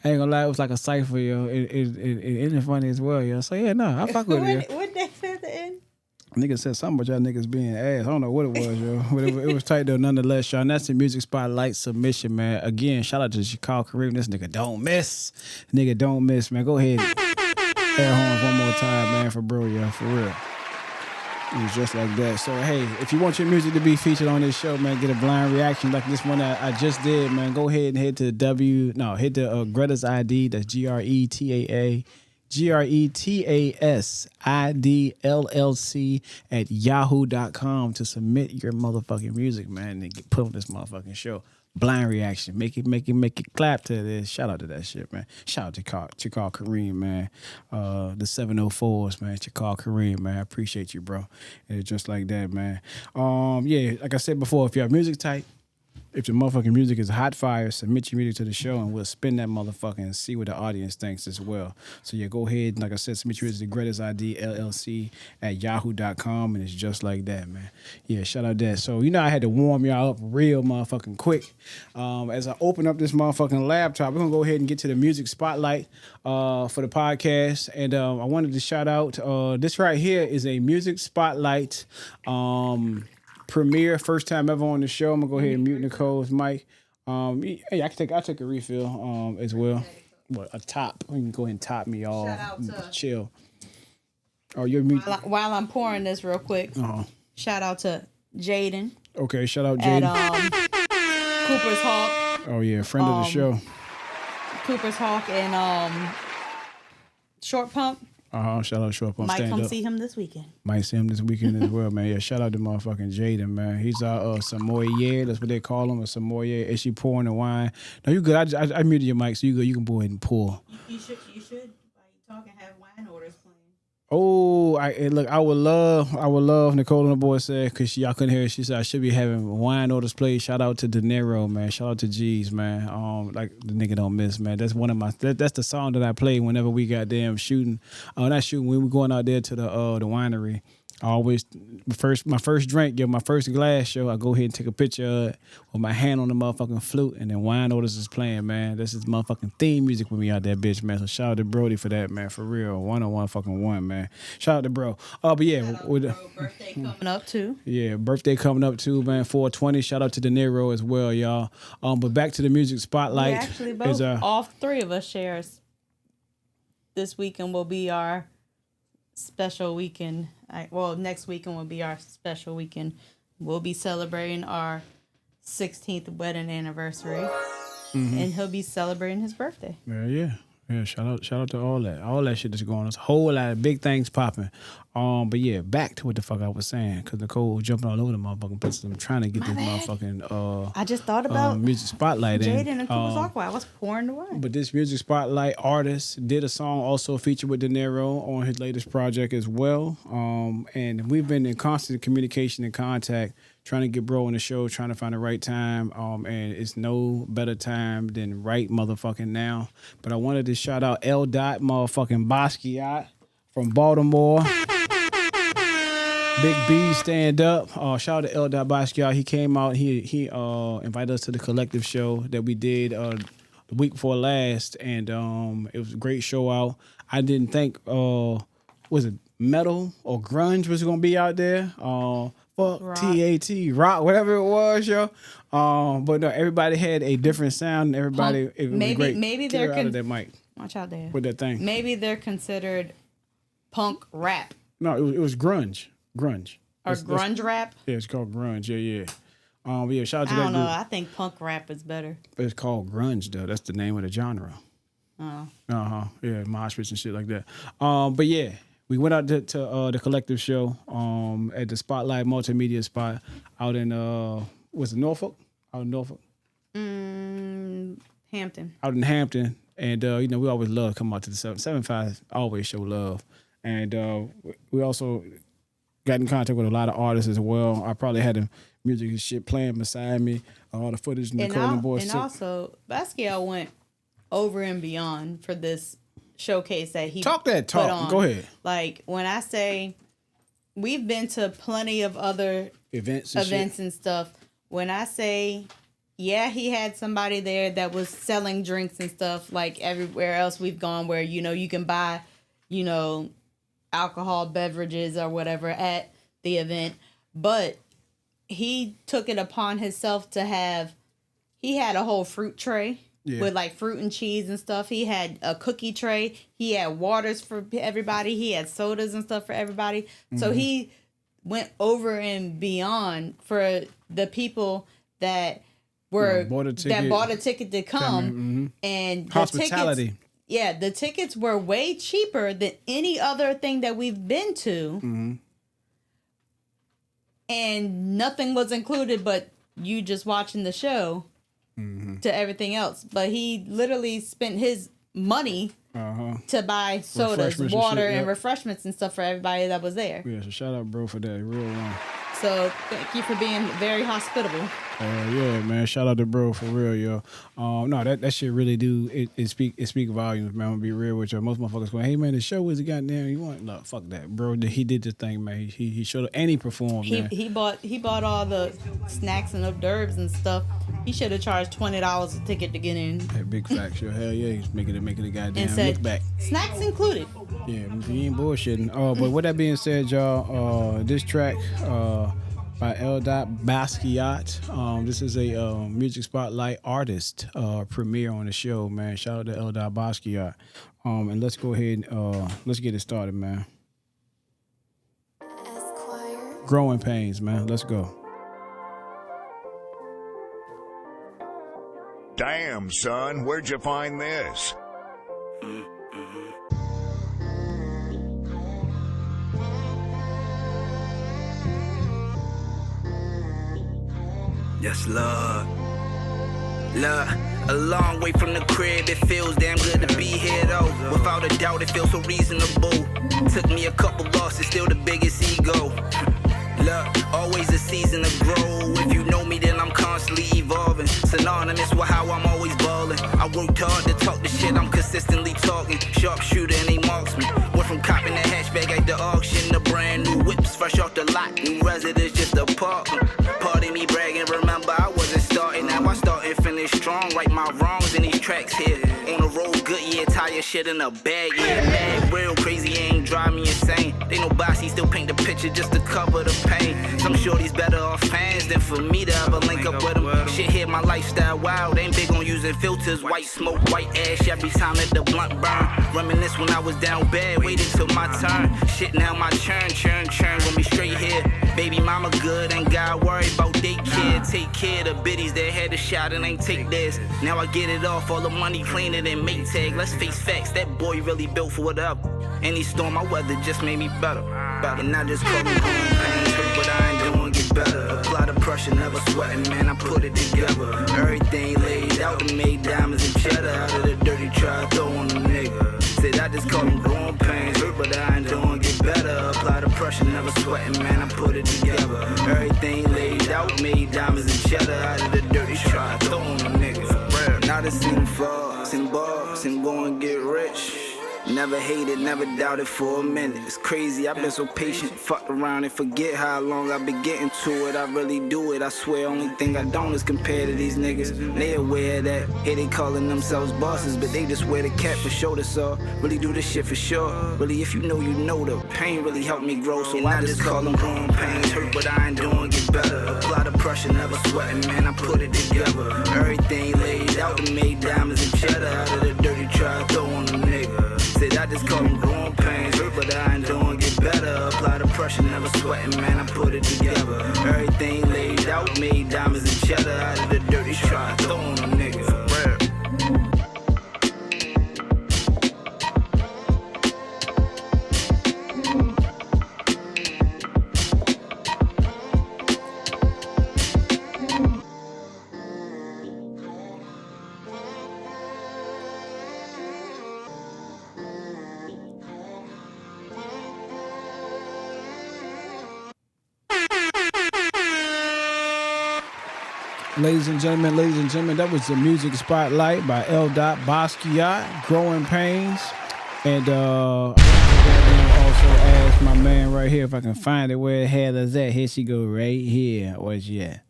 I ain't gonna lie, it was like a cipher, yo. It ended funny as well, yo. So yeah, no, I fuck with it. What they say at the end? Nigga said something about y'all niggas being ass. I don't know what it was, yo. But it was tight though, nonetheless, y'all. And that's the Music Spotlight submission, man. Again, shout out to Chicago Kareem. This nigga don't miss. Nigga don't miss, man. Go ahead. Air horns one more time, man, for bro, yeah, for real. It was just like that. So, hey, if you want your music to be featured on this show, man, get a blind reaction like this one that I just did, man. Go ahead and hit the Greta's ID. That's gretasidllc at yahoo.com to submit your motherfucking music, man, and put on this motherfucking show. Blind reaction. Make it clap to this. Shout out to that shit, man. Shout out to Chicago Kareem, man. The 704s, man. Chicago Kareem, man. I appreciate you, bro. And just like that, man. Yeah, like I said before, if you have music type, if your motherfucking music is hot fire, submit your music to the show and we'll spin that motherfucker and see what the audience thinks as well. So yeah, go ahead. Like I said, submit your music to gretasidllc at yahoo.com and it's just like that, man. Yeah, shout out that. So, I had to warm y'all up real motherfucking quick. As I open up this motherfucking laptop, we're going to go ahead and get to the music spotlight for the podcast. And I wanted to shout out, this right here is a music spotlight premiere, first time ever on the show. I'm gonna go ahead and mute Nichole's mic. Hey, I'll take a refill as well. What, a top? You can go ahead and top me all. Shout out to chill. Oh, you're mute. While I'm pouring this real quick. Shout out to Jaden. Okay, shout out Jaden. At Cooper's Hawk. Oh yeah, friend of the show. Cooper's Hawk and Short Pump. Shout out Short Pump. Might come see him this weekend. Might see him this weekend as well, man. Yeah, shout out to motherfucking Jaden, man. He's our sommelier. That's what they call him, a sommelier. Is she pouring the wine? No, you good. I muted your mic, so you good. You can go ahead and pour. You should. While you talk and have wine orders playing. Oh, look, I would love Nichole and the boy said, because y'all couldn't hear it, she said I should be having wine orders played. Shout out to De Niro, man. Shout out to G's, man. Like the nigga don't miss, man. That's one of my that's the song that I play whenever we goddamn shooting. Not shooting, when we going out there to the winery. I always my first drink, my first glass show, I go ahead and take a picture of it with my hand on the motherfucking flute, and then wine orders is playing, man. This is motherfucking theme music with me out there, bitch, man. So shout out to Brody for that, man, for real. 101 man. Shout out to bro. But yeah, birthday coming up too. Yeah, birthday coming up too, man. 420. Shout out to De Niro as well, y'all. But back to the music spotlight. We actually both, all three of us shares. This weekend will be our special weekend. Next weekend will be our special weekend. We'll be celebrating our 16th wedding anniversary, and he'll be celebrating his birthday. Yeah. Shout out to all that shit that's going on. There's a whole lot of big things popping. But yeah, back to what the fuck I was saying, because Nichole was jumping all over the motherfucking places. I'm trying to get this motherfucking I just thought about music spotlight in. Jaden and Cooper's Hawk while I was pouring the wine. But this music spotlight artist did a song also featured with De Niro on his latest project as well. And we've been in constant communication and contact, trying to get bro on the show, trying to find the right time. And it's no better time than right motherfucking now. But I wanted to shout out L.Basquiat from Baltimore. Big B, stand up. Shout out to L.Basquiat. He came out. He invited us to the collective show that we did the week before last, and it was a great show out. I didn't think was it metal or grunge was gonna be out there. Fuck rock. TAT, rock, whatever it was, yo. But no, everybody had a different sound. Everybody, it was great. Maybe they're they're out of that mic. Watch out there with that thing. Maybe they're considered punk rap. No, it was grunge. Grunge. Or grunge rap? Yeah, it's called grunge. Yeah. Yeah, shout out to that I don't know. group. I think punk rap is better. But it's called grunge, though. That's the name of the genre. Oh. Yeah, mosh pits and shit like that. But yeah, we went out to the collective show at the Spotlight Multimedia spot out in was it Norfolk? Out in Norfolk. Hampton. Out in Hampton, and we always love coming out to the 7.5. Always show love, and we also got in contact with a lot of artists as well. I probably had the music and shit playing beside me, all the footage Nichole and boys. And also, Basquiat went over and beyond for this showcase that he put on. Go ahead. Like, when I say we've been to plenty of other events and stuff. When I say, yeah, he had somebody there that was selling drinks and stuff like everywhere else we've gone where, you can buy, alcohol beverages or whatever at the event, but he took it upon himself to have. He had a whole fruit tray. Yeah. With like fruit and cheese and stuff. He had a cookie tray. He had waters for everybody. He had sodas and stuff for everybody. Mm-hmm. So he went over and beyond for the people that were bought a ticket to come. Mm-hmm. And the hospitality. The tickets were way cheaper than any other thing that we've been to. Mm-hmm. And nothing was included but you just watching the show. Mm-hmm. To everything else, but he literally spent his money to buy sodas, water, and refreshments and stuff for everybody that was there. Yeah, so shout out, bro, for that real one. So thank you for being very hospitable. Yeah, man. Shout out to bro for real, yo. No, that shit really do it speak volumes, man. I'm gonna be real with you. Most motherfuckers going, hey man, the show is goddamn. You want? No, fuck that, bro. He did the thing, man. He showed up and he performed. He bought all the snacks and hors d'oeuvres and stuff. He should have charged $20 a ticket to get in. Hey, big facts, yo. Hell yeah, he's making it a goddamn and said, look back. Snacks included. Yeah, he ain't bullshitting. But with that being said, y'all, this track by L.Basquiat. This is a music spotlight artist premiere on the show, man. Shout out to L.Basquiat. And let's go ahead and let's get it started, man. Growing Pains, man. Let's go. Damn, son, where'd you find this? Yes, Lord. Look, a long way from the crib, it feels damn good to be here though. Without a doubt, it feels so reasonable. Took me a couple losses, still the biggest ego. Look, always a season to grow. If you know me, then I'm constantly evolving. Synonymous with how I'm always ballin'. I worked hard to talk the shit, I'm consistently talking. Sharpshooter and they marks me. Went from copping a hatchback at the auction to brand new whips fresh off the lot. New residents just a apartment. Pardon me bragging, remember I wasn't starting. Now I start and finish strong. Right my wrongs in these tracks here. On the road, good year, tire shit in a bag. Yeah, mad, real crazy, ain't drive me insane. They know bossy still paint the picture just to cover the pain. Some shorties better off fans than for me to ever link up with them. Shit hit my lifestyle wild, ain't big on using filters. White smoke, white ash, every time that the blunt burn. Reminisce when I was down bad, waited till my turn. Shit now my churn, gonna be straight here. Baby mama good, ain't got worry about they kid. Take care of the biddies that had a shot and ain't take theirs. Now I get it off, all the money cleaner than mate tag. Let's face facts, that boy really built for whatever. Any storm, my weather just made me better. And I just call them growing pains, hurt but I ain't doing get better. Apply the pressure, never sweating, man, I put it together. Everything laid out and made diamonds and cheddar. Out of the dirty try, throw on the nigga. Said I just call them growing pains, hurt but I ain't doing get better. Apply the pressure, never sweating, man, I put it together. Everything laid out, made diamonds and cheddar. Out of the dirty try, throw on the nigga. Now this sing flaws and bars and go and get rich. Never hated, never doubted for a minute. It's crazy, I've been so patient. Fuck around and forget how long I've been getting to it. I really do it, I swear. Only thing I don't is compare to these niggas. They aware of that. Hey, they calling themselves bosses, but they just wear the cap for shoulder saw. Really do this shit for sure. Really, if you know the pain really helped me grow. So I just call them growing pains. Hurt, but I ain't doing get better. Apply the pressure, never sweating, man, I put it together. Everything laid out and made diamonds and cheddar. Out of the dirty try, throw on the nigga. Said I just call them growing pains, hurt but I ain't doing get better. Apply the pressure, never sweating, man, I put it together. Everything laid out, made diamonds and cheddar. Out of the dirty try, throw on a nigga. Ladies and gentlemen, that was the music spotlight by L.Basquiat, Growing Pains. And also ask my man right here if I can find it. Where the hell is that? Here she go, right here. Where's she at?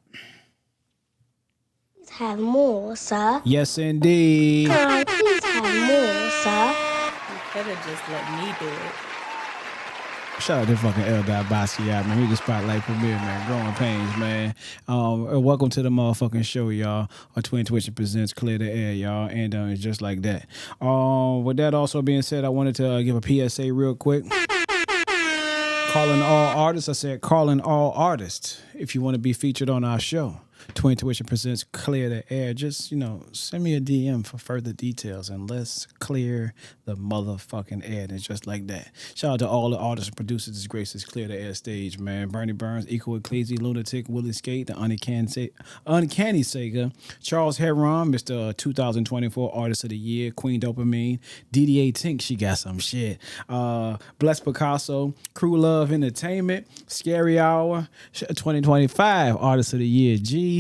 Please have more, sir. Yes, indeed. Can I please have more, sir? You could have just let me do it. Shout out to fucking L.Basquiat, man. We the spotlight premiere, man. Growing Pains, man. Welcome to the motherfucking show, y'all. Twin2ition presents Clear the Air, y'all. And it's just like that. With that also being said, I wanted to give a PSA real quick. Calling all artists. I said calling all artists. If you want to be featured on our show, Twin2ition presents Clear the Air. Just, send me a DM for further details and let's clear the motherfucking air. And it's just like that. Shout out to all the artists and producers that grace this Clear the Air stage, man. Bernie Burns, Equal Ecclesi, Lunatic, Willie Skate, the Uncanny Sega, Charles Heron, Mr. 2024 Artist of the Year, Queen Dopamine, DDA Tink, she got some shit. Bless Picasso, Crew Love Entertainment, Scary Hour, 2025 Artist of the Year, G's,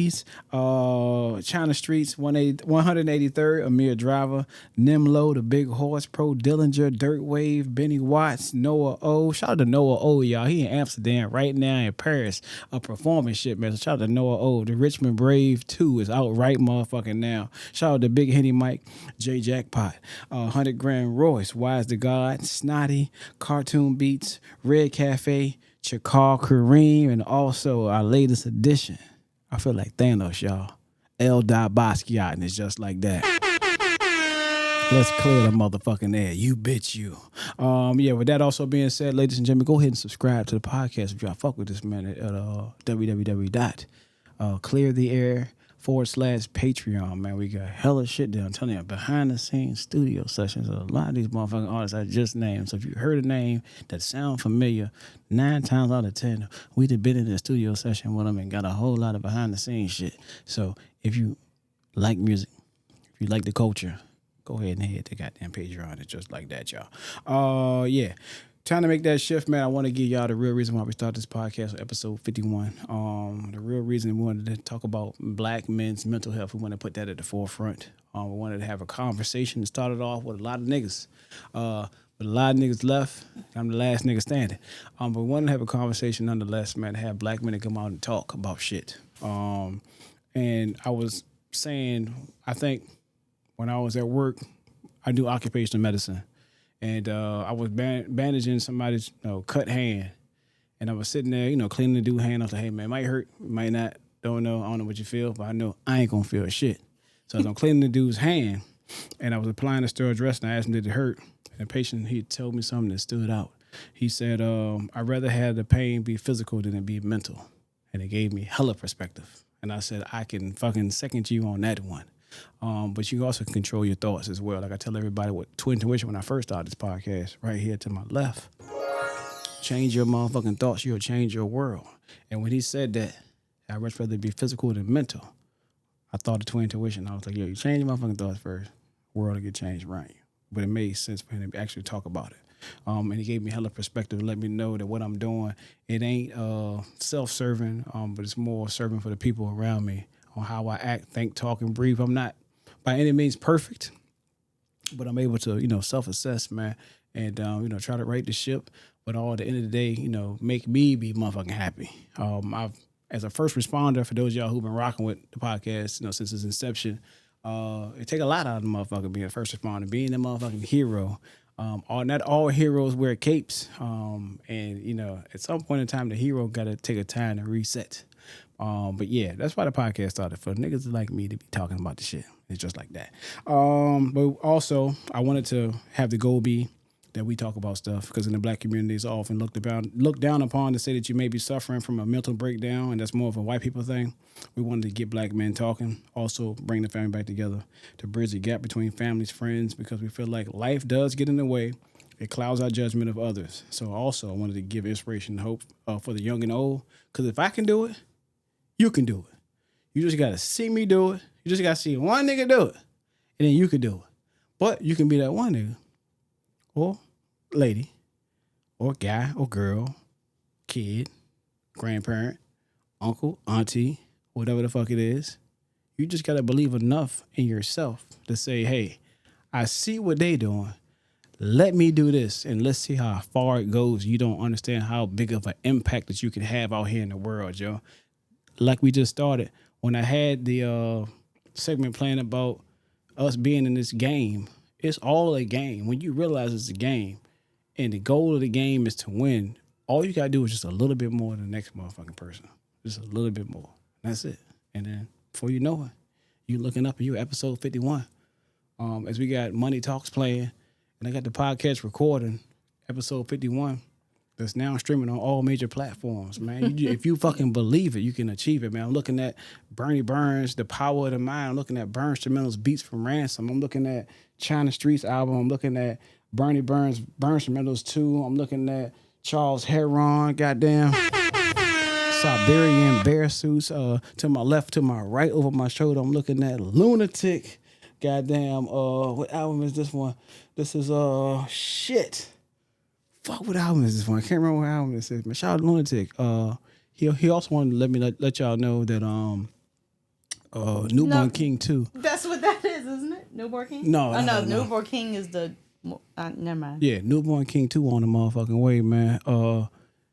China Streets, 183rd, Amir Driver, Nimlo, The Big Horse, Pro Dillinger, Dirt Wave, Benny Watts, Noah O. Shout out to Noah O, y'all. He in Amsterdam right now in Paris, performing shit, man. So shout out to Noah O. The Richmond Brave 2 is out right motherfucking now. Shout out to Big Henny Mike, J Jackpot, 100 Grand Royce, Wise to God, Snotty, Cartoon Beats, Red Cafe, Chakar Kareem, and also our latest edition. I feel like Thanos, y'all. L.Basquiat, and it's just like that. Let's clear the motherfucking air. You bitch, you. With that also being said, ladies and gentlemen, go ahead and subscribe to the podcast if y'all fuck with this, man, at www.cleartheair.com/Patreon, man. We got hella shit there. I'm telling you, behind the scenes studio sessions. A lot of these motherfucking artists I just named. So if you heard a name that sound familiar, 9 times out of 10, we done been in the studio session with them and got a whole lot of behind the scenes shit. So if you like music, if you like the culture, go ahead and hit the goddamn Patreon. It's just like that, y'all. Trying to make that shift, man. I want to give y'all the real reason why we started this podcast, episode 51. The real reason we wanted to talk about black men's mental health. We want to put that at the forefront. We wanted to have a conversation that started off with a lot of niggas. But a lot of niggas left. I'm the last nigga standing. But we wanted to have a conversation nonetheless, man, to have black men to come out and talk about shit. And I was saying, I think when I was at work, I do occupational medicine. And I was bandaging somebody's cut hand. And I was sitting there, cleaning the dude's hand. I was like, hey, man, it might hurt, it might not. Don't know. I don't know what you feel, but I know I ain't going to feel shit. So as I'm cleaning the dude's hand, and I was applying the steroid dressing, I asked him, did it hurt? And the patient, he told me something that stood out. He said, I'd rather have the pain be physical than it be mental. And it gave me hella perspective. And I said, I can fucking second you on that one. But you also can control your thoughts as well. Like I tell everybody with Twin2ition when I first started this podcast, right here to my left. Change your motherfucking thoughts, you'll change your world. And when he said that, I'd much rather be physical than mental. I thought of Twin2ition. I was like, yo, you change your motherfucking thoughts first, world will get changed around you. But it made sense for him to actually talk about it. And he gave me hella perspective to let me know that what I'm doing, it ain't self-serving, but it's more serving for the people around me on how I act, think, talk, and breathe. I'm not by any means perfect, but I'm able to, self-assess, man, and, try to right the ship. But all at the end of the day, make me be motherfucking happy. I've, as a first responder, for those of y'all who've been rocking with the podcast, since its inception, it take a lot out of the motherfucker being a first responder, being a motherfucking hero. Not all heroes wear capes. And, at some point in time, the hero got to take a time to reset. But yeah, that's why the podcast started, for niggas like me to be talking about the shit. It's just like that. But also, I wanted to have the goal be that we talk about stuff, because in the black community, it's often looked down upon to say that you may be suffering from a mental breakdown, and that's more of a white people thing. We wanted to get black men talking, also bring the family back together to bridge the gap between families, friends, because we feel like life does get in the way. It clouds our judgment of others. So also, I wanted to give inspiration and hope for the young and old, because if I can do it, you can do it. You just got to see me do it. You just got to see one nigga do it, and then you can do it. But you can be that one nigga or lady or guy or girl, kid, grandparent, uncle, auntie, whatever the fuck it is. You just got to believe enough in yourself to say, hey, I see what they doing. Let me do this, and let's see how far it goes. You don't understand how big of an impact that you can have out here in the world, yo. Like we just started, when I had the segment playing about us being in this game, it's all a game. When you realize it's a game and the goal of the game is to win, all you gotta do is just a little bit more than the next motherfucking person. Just a little bit more. That's it. And then before you know it, you looking up and you episode 51. As we got Money Talks playing, and I got the podcast recording, episode 51. That's now streaming on all major platforms, man. If you fucking believe it, you can achieve it, man. I'm looking at Bernie Burns, The Power of the Mind. I'm looking at Burns Instrumentals, Beats from Ransom. I'm looking at China Streets album. I'm looking at Bernie Burns, Burns Instrumentals 2. I'm looking at Charles Heron, goddamn. Siberian Bear Suits. To my left, to my right, over my shoulder, I'm looking at Lunatic. Goddamn, what album is this one? This is, shit. Fuck, what album is this one? I can't remember what album this is. Man, shout out to Lunatic. He also wanted to let y'all know that Newborn King 2. That's what that is, isn't it? Newborn King? No. Newborn King is the never mind. Yeah, Newborn King 2 on the motherfucking way, man.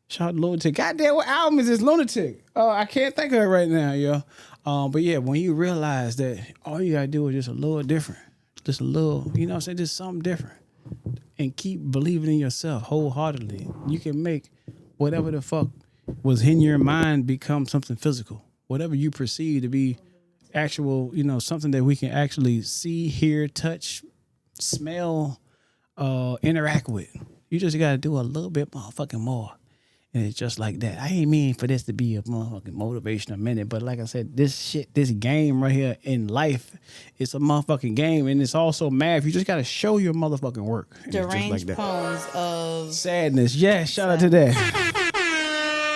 Shout out to Lunatic. Goddamn, what album is this Lunatic? I can't think of it right now, yo. But yeah, when you realize that all you gotta do is just a little different. Just a little, you know what I'm saying? Just something different. And keep believing in yourself wholeheartedly. You can make whatever the fuck was in your mind become something physical. Whatever you perceive to be actual, you know, something that we can actually see, hear, touch, smell, interact with. You just got to do a little bit motherfucking more. And it's just like that. I ain't mean for this to be a motherfucking motivational minute, but like I said, this game right here in life, it's a motherfucking game, and it's also math. You just got to show your motherfucking work. Deranged like Poems of Sadness. Yeah, shout out to that.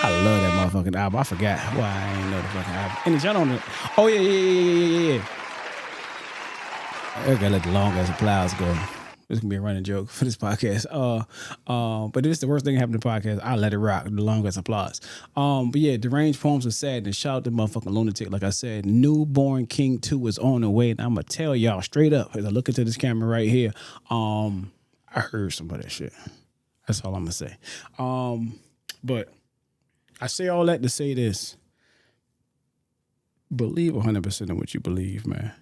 I love that motherfucking album. I forgot why I ain't know the fucking album. And y'all don't. Oh yeah. I gotta let the long ass applause go. This can be a running joke for this podcast. But this is the worst thing that happened to the podcast. I let it rock. The longest applause. But yeah, Deranged Poems of Sadness. Shout out to motherfucking Lunatic. Like I said, Newborn King 2 is on the way. And I'm going to tell y'all straight up as I look into this camera right here. I heard some of that shit. That's all I'm going to say. But I say all that to say this. Believe 100% in what you believe, man.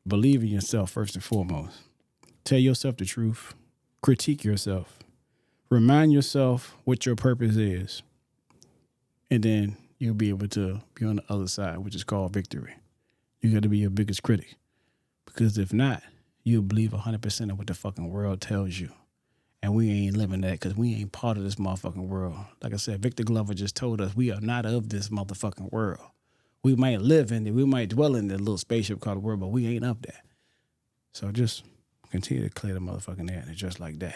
Believe in yourself first and foremost. Tell yourself the truth. Critique yourself. Remind yourself what your purpose is. And then you'll be able to be on the other side, which is called victory. You got to be your biggest critic. Because if not, you'll believe 100% of what the fucking world tells you. And we ain't living that because we ain't part of this motherfucking world. Like I said, Victor Glover just told us we are not of this motherfucking world. We might live in it. We might dwell in the little spaceship called the world, but we ain't of that. So just continue to clear the motherfucking air, and just like that.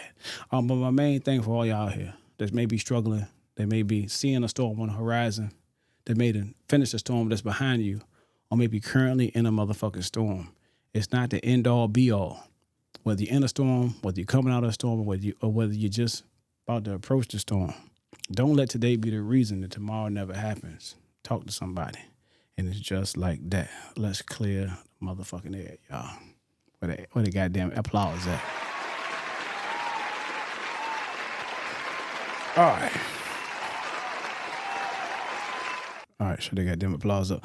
But my main thing for all y'all here that may be struggling, that may be seeing a storm on the horizon, that may finish the storm that's behind you, or maybe currently in a motherfucking storm. It's not the end all be all. Whether you're in a storm, whether you're coming out of a storm, or whether you're just about to approach the storm, don't let today be the reason that tomorrow never happens. Talk to somebody, and it's just like that. Let's clear the motherfucking air, y'all. Where the goddamn applause at? All right, so they got them applause up.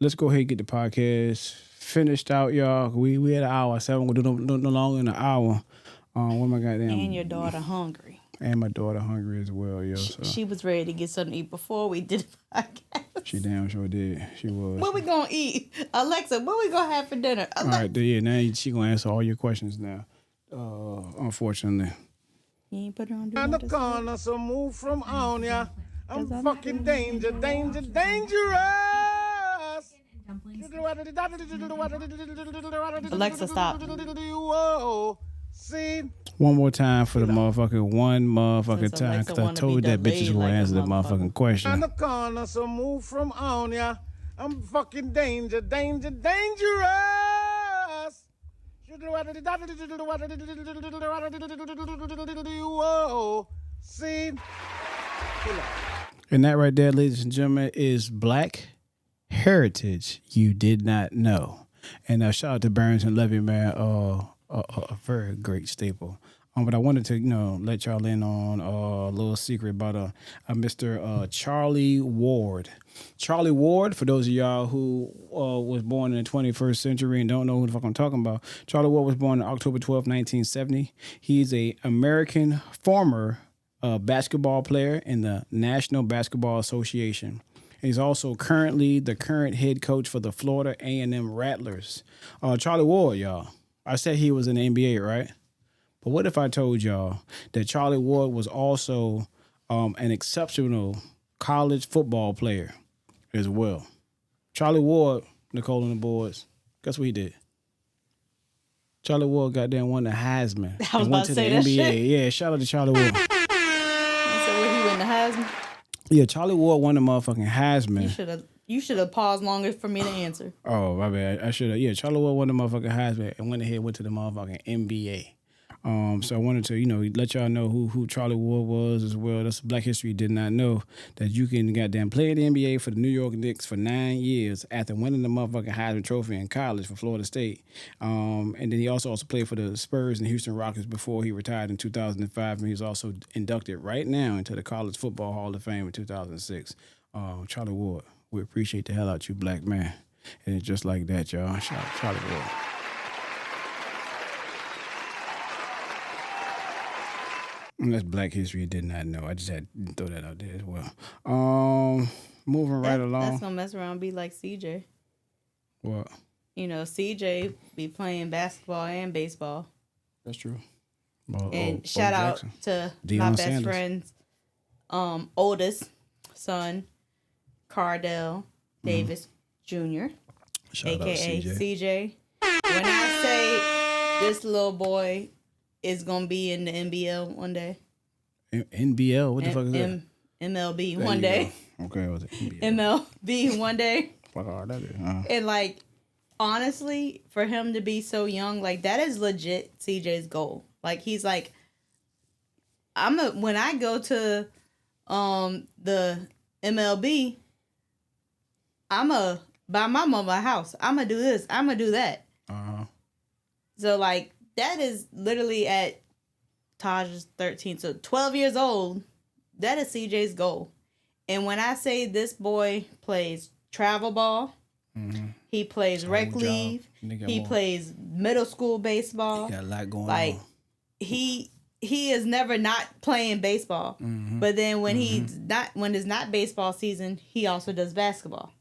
Let's go ahead and get the podcast finished out, y'all. We had an hour. I said I'm gonna do no longer than an hour. What am I goddamn? And your daughter hungry. And my daughter hungry as well, yo. So. She was ready to get something to eat before we did the podcast. She damn sure did. She was. What we gonna eat? Alexa, what we gonna have for dinner? All right, yeah, now she gonna answer all your questions now. Unfortunately. You ain't put her on On the corner, so move from on ya. I'm fucking dangerous. Alexa, stop. Whoa. See? One more time for the motherfucking time, because I told that bitch was going to answer the motherfucking question. On the corner, so move from on ya. I'm fucking dangerous. Whoa. See? And that right there, ladies and gentlemen, is Black Heritage You Did Not Know. And shout out to Burns and Levy, man. A very great staple. But I wanted to, let y'all in on a little secret about a Mr. Charlie Ward. Charlie Ward, for those of y'all who was born in the 21st century and don't know who the fuck I'm talking about, Charlie Ward was born on October 12, 1970. He's a American former basketball player in the National Basketball Association. He's also currently the current head coach for the Florida A&M Rattlers. Charlie Ward, y'all. I said he was in the NBA, right? But what if I told y'all that Charlie Ward was also an exceptional college football player as well? Charlie Ward, Nichole on the boards, guess what he did? Charlie Ward goddamn won the Heisman. I was about to say that NBA. shit. Yeah, shout out to Charlie Ward. So where he win the Heisman? Yeah, Charlie Ward won the motherfucking Heisman. You should have paused longer for me to answer. Oh, my bad. I should have. Yeah, Charlie Ward won the motherfucking Heisman and went to the motherfucking NBA. So I wanted to, let y'all know who Charlie Ward was as well. That's Black History did not know that you can goddamn play in the NBA for the New York Knicks for 9 years after winning the motherfucking Heisman Trophy in college for Florida State. And then he also played for the Spurs and Houston Rockets before he retired in 2005. And he was also inducted right now into the College Football Hall of Fame in 2006. Charlie Ward, we appreciate the hell out you, black man. And it's just like that, y'all. Shout out to Charlie Ward. And that's Black History did not know. I just had to throw that out there as well. Moving right along. That's gonna mess around and be like CJ. What? CJ be playing basketball and baseball. That's true. And shout out to my best friend's oldest son, Cardell Davis Jr., a.k.a. CJ. When I say this little boy is going to be in the NBL one day. NBL? What the fuck is that? MLB one day. Okay, what was it? NBL. MLB one day. Fuck all that is. And honestly, for him to be so young, that is legit CJ's goal. He's like, when I go to the MLB, I'ma buy my mama a house. I'ma do this. I'ma do that. So that is literally at Taj is 13, so 12 years old. That is CJ's goal. And when I say this boy plays travel ball, he plays rec league, he plays middle school baseball. He got a lot going on. He is never not playing baseball. But then when it's not baseball season, he also does basketball.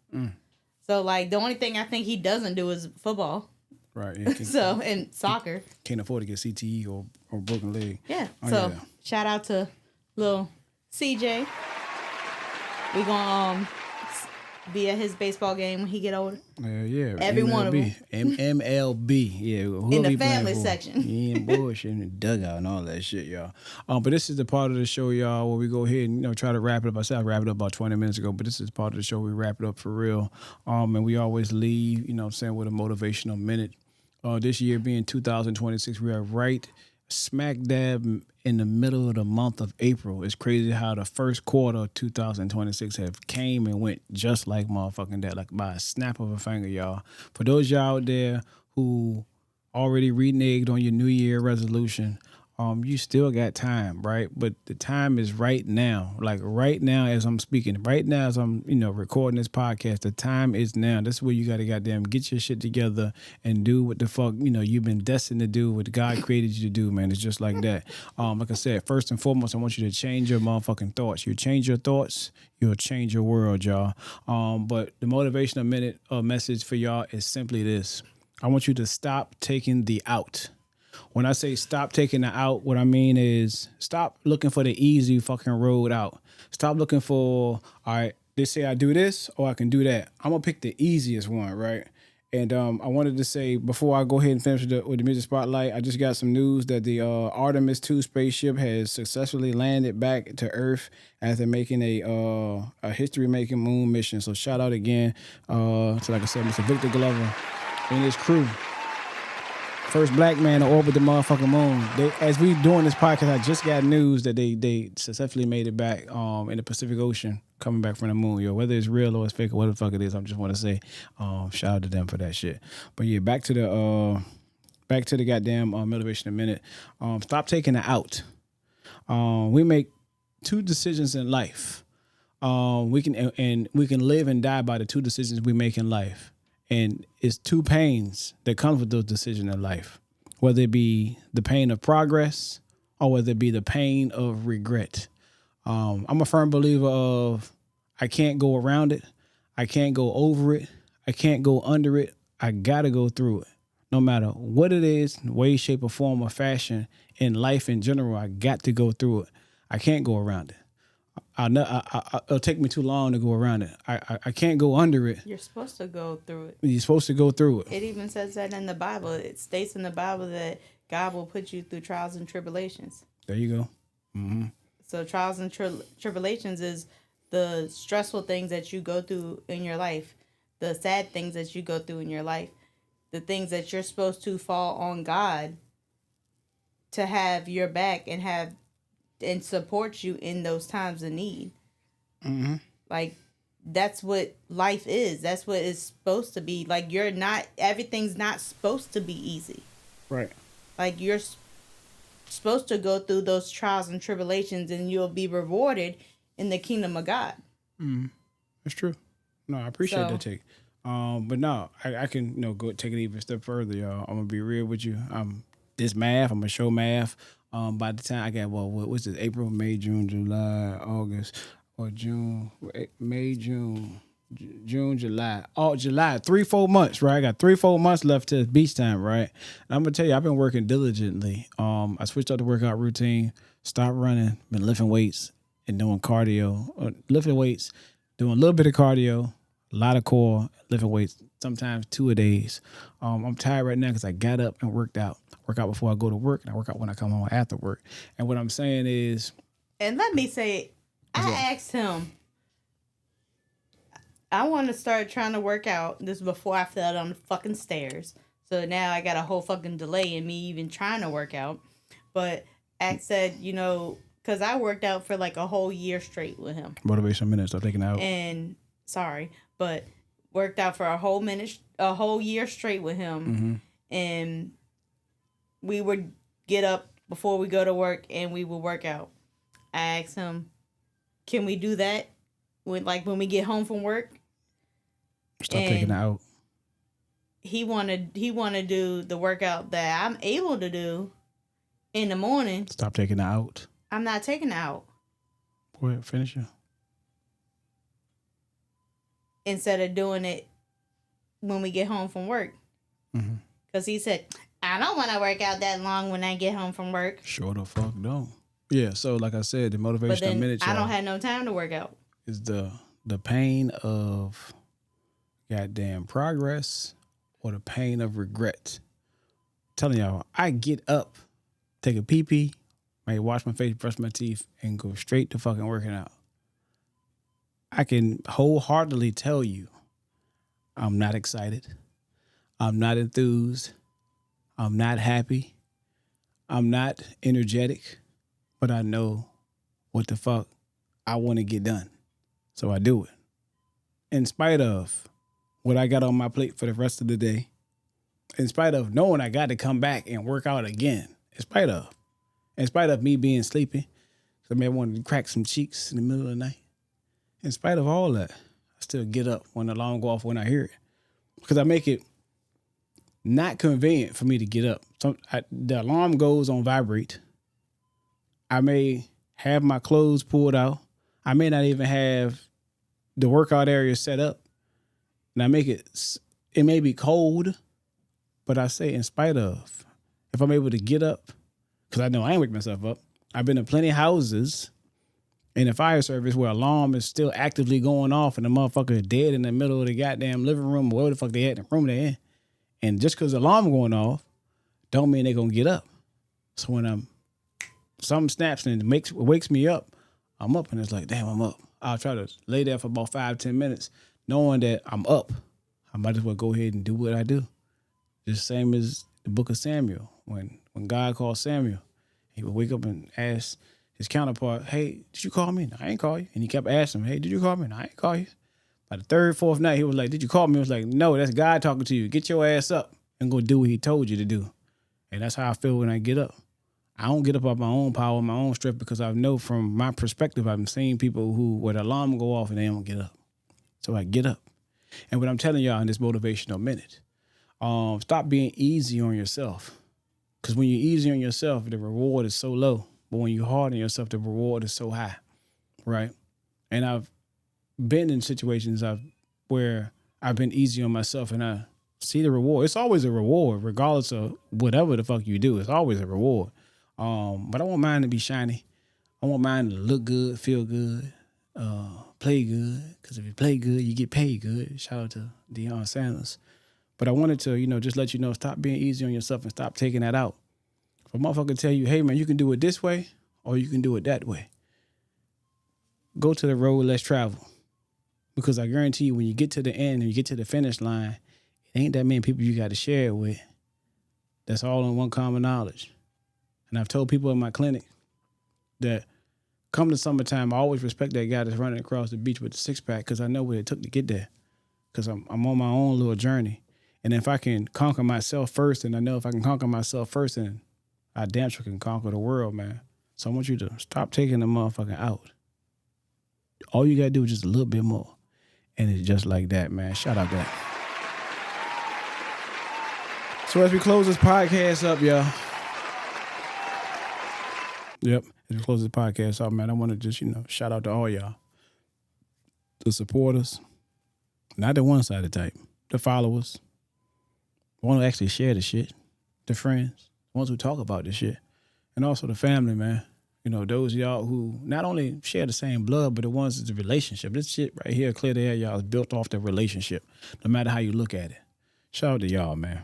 So the only thing I think he doesn't do is football. Right. Yeah, and soccer. Can't afford to get CTE or broken leg. Yeah. Shout out to little CJ. We gonna be at his baseball game when he get older. Yeah. Every MLB. one of them. MLB. Yeah. In the family section. Yeah, bullshit in the dugout and all that shit, y'all. But this is the part of the show, y'all, where we go ahead and try to wrap it up. I said I wrapped it up about 20 minutes ago, but this is part of the show we wrap it up for real. And we always leave, with a motivational minute. This year being 2026, we are right smack dab in the middle of the month of April. It's crazy how the first quarter of 2026 have came and went just like motherfucking that, by a snap of a finger, y'all. For those y'all out there who already reneged on your New Year resolution, you still got time, right? But the time is right now. Right now as I'm speaking, right now as I'm, recording this podcast, the time is now. This is where you got to goddamn get your shit together and do what the fuck, you've been destined to do, what God created you to do, man. It's just like that. Like I said, first and foremost, I want you to change your motherfucking thoughts. You change your thoughts, you'll change your world, y'all. But the motivational minute message for y'all is simply this. I want you to stop taking the out. When I say stop taking the out, what I mean is stop looking for the easy fucking road out. Stop looking for, all right, they say I do this or I can do that. I'm going to pick the easiest one, right? And I wanted to say, before I go ahead and finish with the music spotlight, I just got some news that the Artemis 2 spaceship has successfully landed back to Earth after making a history-making moon mission. So shout out again to, like I said, Mr. Victor Glover and his crew. First black man to orbit the motherfucking moon. As we doing this podcast, I just got news that they successfully made it back in the Pacific Ocean, coming back from the moon. Yo, whether it's real or it's fake or whatever the fuck it is, I just want to say shout out to them for that shit. But yeah, back to the goddamn motivation minute. Stop taking it out. We make two decisions in life. We can live and die by the two decisions we make in life. And it's two pains that come with those decisions in life, whether it be the pain of progress or whether it be the pain of regret. I'm a firm believer of I can't go around it. I can't go over it. I can't go under it. I got to go through it. No matter what it is, way, shape, or form, or fashion in life in general, I got to go through it. I can't go around it. It'll take me too long to go around it. I can't go under it. You're supposed to go through it. You're supposed to go through it. It even says that in the Bible. It states in the Bible that God will put you through trials and tribulations. There you go. Mm-hmm. So trials and tribulations is the stressful things that you go through in your life, the sad things that you go through in your life, the things that you're supposed to fall on God to have your back and support you in those times of need. Mm-hmm. Like, that's what life is. That's what it's supposed to be. Like, everything's not supposed to be easy. Right. Like, you're supposed to go through those trials and tribulations, and you'll be rewarded in the kingdom of God. Mm-hmm. That's true. No, I appreciate that take. But no, I can go take it even a step further, y'all. I'm gonna be real with you. This math, I'm gonna show math. By the time I got what's it? April, May, June, July, August, or June, May, June, July. Oh, July, 3-4 months, right? I got 3-4 months left to beach time, right? And I'm gonna tell you, I've been working diligently. I switched up the workout routine, stopped running, been lifting weights and doing cardio. Lifting weights, doing a little bit of cardio, a lot of core, lifting weights, sometimes 2 a days. I'm tired right now because I got up and worked out. Work out before I go to work, and I work out when I come home after work. And what I'm saying is... And let me say, I asked him, I want to start trying to work out. This is before I fell on the fucking stairs. So now I got a whole fucking delay in me even trying to work out. But Ax said, because I worked out for like a whole year straight with him. Motivational minutes, stop taking it out. And, but worked out for a whole year straight with him. Mm-hmm. And we would get up before we go to work and we would work out. I asked him, can we do that when we get home from work? Stop taking it out. He wanted to do the workout that I'm able to do in the morning. Stop taking it out. I'm not taking it out. Go ahead, finish it. Instead of doing it when we get home from work. Mm-hmm. Because he said, I don't want to work out that long when I get home from work. Sure the fuck don't. Yeah, so like I said, the motivational minute, I don't have no time to work out. Is the pain of goddamn progress or the pain of regret. I'm telling y'all, I get up, take a pee-pee, might wash my face, brush my teeth, and go straight to fucking working out. I can wholeheartedly tell you I'm not excited. I'm not enthused. I'm not happy. I'm not energetic, but I know what the fuck I want to get done. So I do it. In spite of what I got on my plate for the rest of the day, in spite of knowing I got to come back and work out again, in spite of me being sleepy, so I may want to crack some cheeks in the middle of the night. In spite of all that, I still get up when the alarm go off when I hear it. Because I make it not convenient for me to get up. The alarm goes on vibrate. I may have my clothes pulled out. I may not even have the workout area set up. And I make it may be cold, but I say in spite of, if I'm able to get up, because I know I ain't wake myself up. I've been in plenty of houses in the fire service where alarm is still actively going off and the motherfucker is dead in the middle of the goddamn living room or whatever the fuck they had in the room they're in. And just because the alarm going off, don't mean they're going to get up. So when something snaps and wakes me up, I'm up and it's like, damn, I'm up. I'll try to lay there for about 5-10 minutes knowing that I'm up. I might as well go ahead and do what I do. Just same as the book of Samuel. When God called Samuel, he would wake up and ask his counterpart, hey, did you call me? No, I ain't call you. And he kept asking him, hey, did you call me? No, I ain't call you. By the third, fourth night, he was like, did you call me? He was like, no, that's God talking to you. Get your ass up and go do what he told you to do. And that's how I feel when I get up. I don't get up off my own power, my own strength, because I know from my perspective, I've seen people where the alarm go off and they don't get up. So I get up. And what I'm telling y'all in this motivational minute, stop being easy on yourself. Because when you're easy on yourself, the reward is so low. But when you hard on yourself, the reward is so high, right? And I've been in situations where I've been easy on myself and I see the reward. It's always a reward, regardless of whatever the fuck you do. It's always a reward. But I want mine to be shiny. I want mine to look good, feel good, play good. Because if you play good, you get paid good. Shout out to Deion Sanders. But I wanted to, just let you know, stop being easy on yourself and stop taking that out. If a motherfucker tell you, hey, man, you can do it this way or you can do it that way. Go to the road, let's travel. Because I guarantee you, when you get to the end and you get to the finish line, it ain't that many people you got to share it with. That's all in one common knowledge. And I've told people in my clinic that come the summertime, I always respect that guy that's running across the beach with the six-pack because I know what it took to get there. Because I'm on my own little journey. And if I can conquer myself first, and I know if I can conquer myself first, then I damn sure can conquer the world, man. So I want you to stop taking the motherfucker out. All you got to do is just a little bit more. And it's just like that, man. Shout out that. So as we close this podcast up, y'all. Yep. As we close this podcast up, man, I want to just, shout out to all y'all. The supporters. Not the one-sided type. The followers. The ones who actually share the shit. The friends. The ones who talk about this shit. And also the family, man. Those of y'all who not only share the same blood, but the ones that's the relationship. This shit right here, Clear the Heir, y'all, is built off the relationship, no matter how you look at it. Shout out to y'all, man.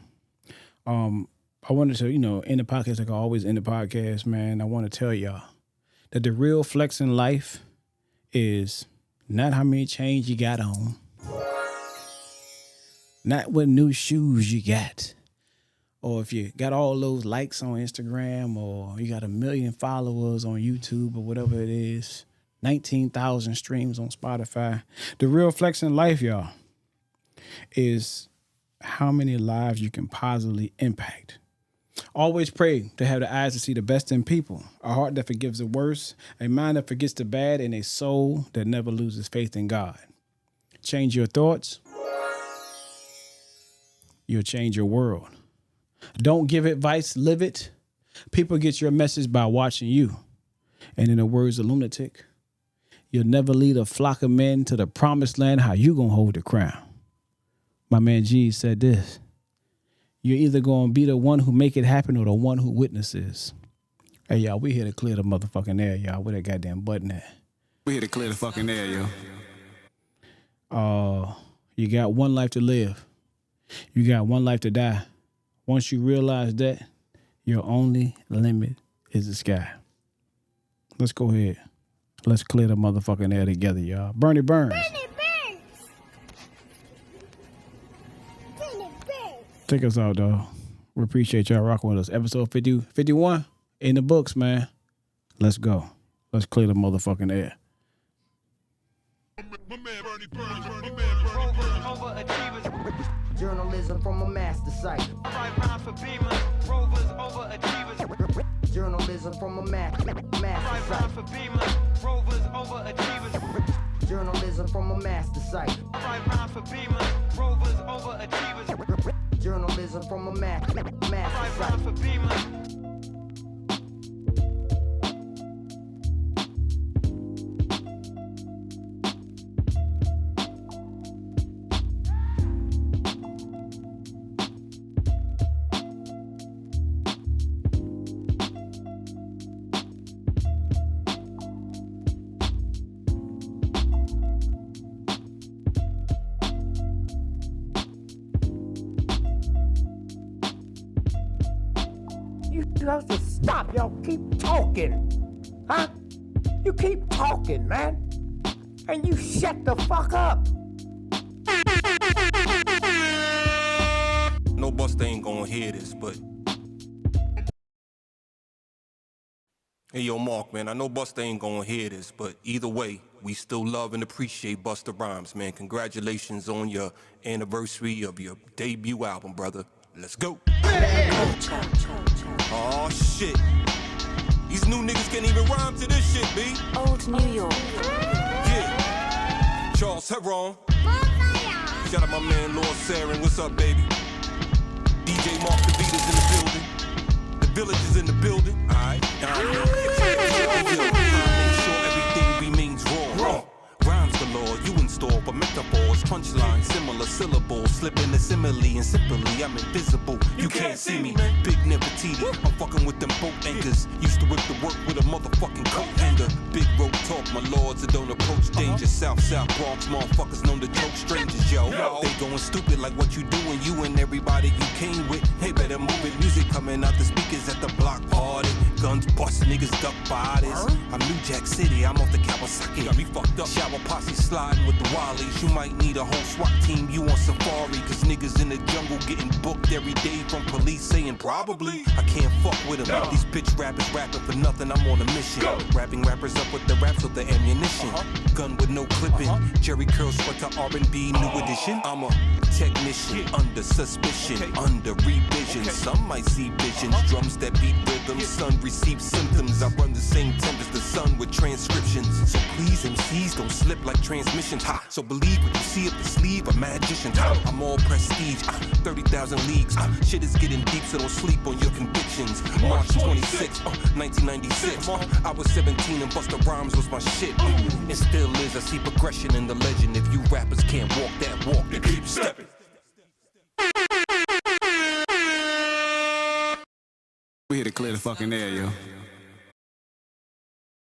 I wanted to, end the podcast like I always end the podcast, man. I want to tell y'all that the real flex in life is not how many chains you got on, not what new shoes you got, or if you got all those likes on Instagram, or you got 1 million followers on YouTube, or whatever it is, 19,000 streams on Spotify. The real flex in life, y'all, is how many lives you can positively impact. Always pray to have the eyes to see the best in people, a heart that forgives the worst, a mind that forgets the bad, and a soul that never loses faith in God. Change your thoughts. You'll change your world. Don't give advice, live it. People get your message by watching you. And in the words of Lunatic, you'll never lead a flock of men to the promised land. How you gonna hold the crown? My man G said this. You're either gonna be the one who make it happen or the one who witnesses. Hey, y'all, we here to clear the motherfucking air, y'all. Where that goddamn button at? We here to clear the fucking air, yo. You got one life to live. You got one life to die. Once you realize that, your only limit is the sky. Let's go ahead. Let's clear the motherfucking air together, y'all. Bernie Burns. Take us out, dog. We appreciate y'all rocking with us. Episode 51 in the books, man. Let's go. Let's clear the motherfucking air. Journalism from a master site. Journalism from a master site. Journalism from a master site. Journalism from a master site. Supposed to stop. Y'all keep talking. Huh? You keep talking, man. And you shut the fuck up. No Buster ain't gonna hear this, but hey, yo, Mark, man, I know Buster ain't gonna hear this, but either way, we still love and appreciate Busta Rhymes, man. Congratulations on your anniversary of your debut album, brother. Let's go. Oh shit. These new niggas can't even rhyme to this shit, B. Old New York. Yeah. Charles Heron. Shout out my man Lord Sarin. What's up, baby? DJ Mark the Beat is in the building. The Village is in the building. Alright. Yo, I make sure everything remains raw. Rhymes galore, you install for metaphors, punchlines, similar syllables, slipping the simile and simply I'm invisible. You can't see me, big Nefertiti. I'm fucking with them boat anchors. Used to whip the work with a motherfucking coat hanger. Big road talk, my lords that don't approach danger. South Bronx, motherfuckers known to choke strangers, yo. They going stupid like what you doing, you and everybody you came with. Hey, better move it, music coming out the speakers at the block party. Guns bust, niggas duck bodies. I'm New Jack City, I'm off the Kawasaki. Got me fucked up. Shower posse sliding with the Wallies. You might need a whole SWAT team, you on safari. Cause niggas in the jungle getting booked every day from police saying probably. I can't fuck with them. These bitch rappers rapping for nothing, I'm on a mission. Wrapping rappers up with the raps of the ammunition. Gun with no clipping. Jerry curl sweater R&B new edition. I'm a technician under suspicion, under revision. Some might see visions, drums that beat rhythm. Sun receives symptoms. I run the same temp as the sun with transcriptions. So please MCs don't slip like transmissions. Ha! So believe what you see up the sleeve, a magician. I'm all prestige, 30,000 leagues. Shit is getting deep, so don't sleep on your convictions. March 26, 1996. I was 17 and Busta Rhymes was my shit. It still is. I see progression in the legend. If you rappers can't walk that walk, then keep stepping. We here to clear the fucking air, yo.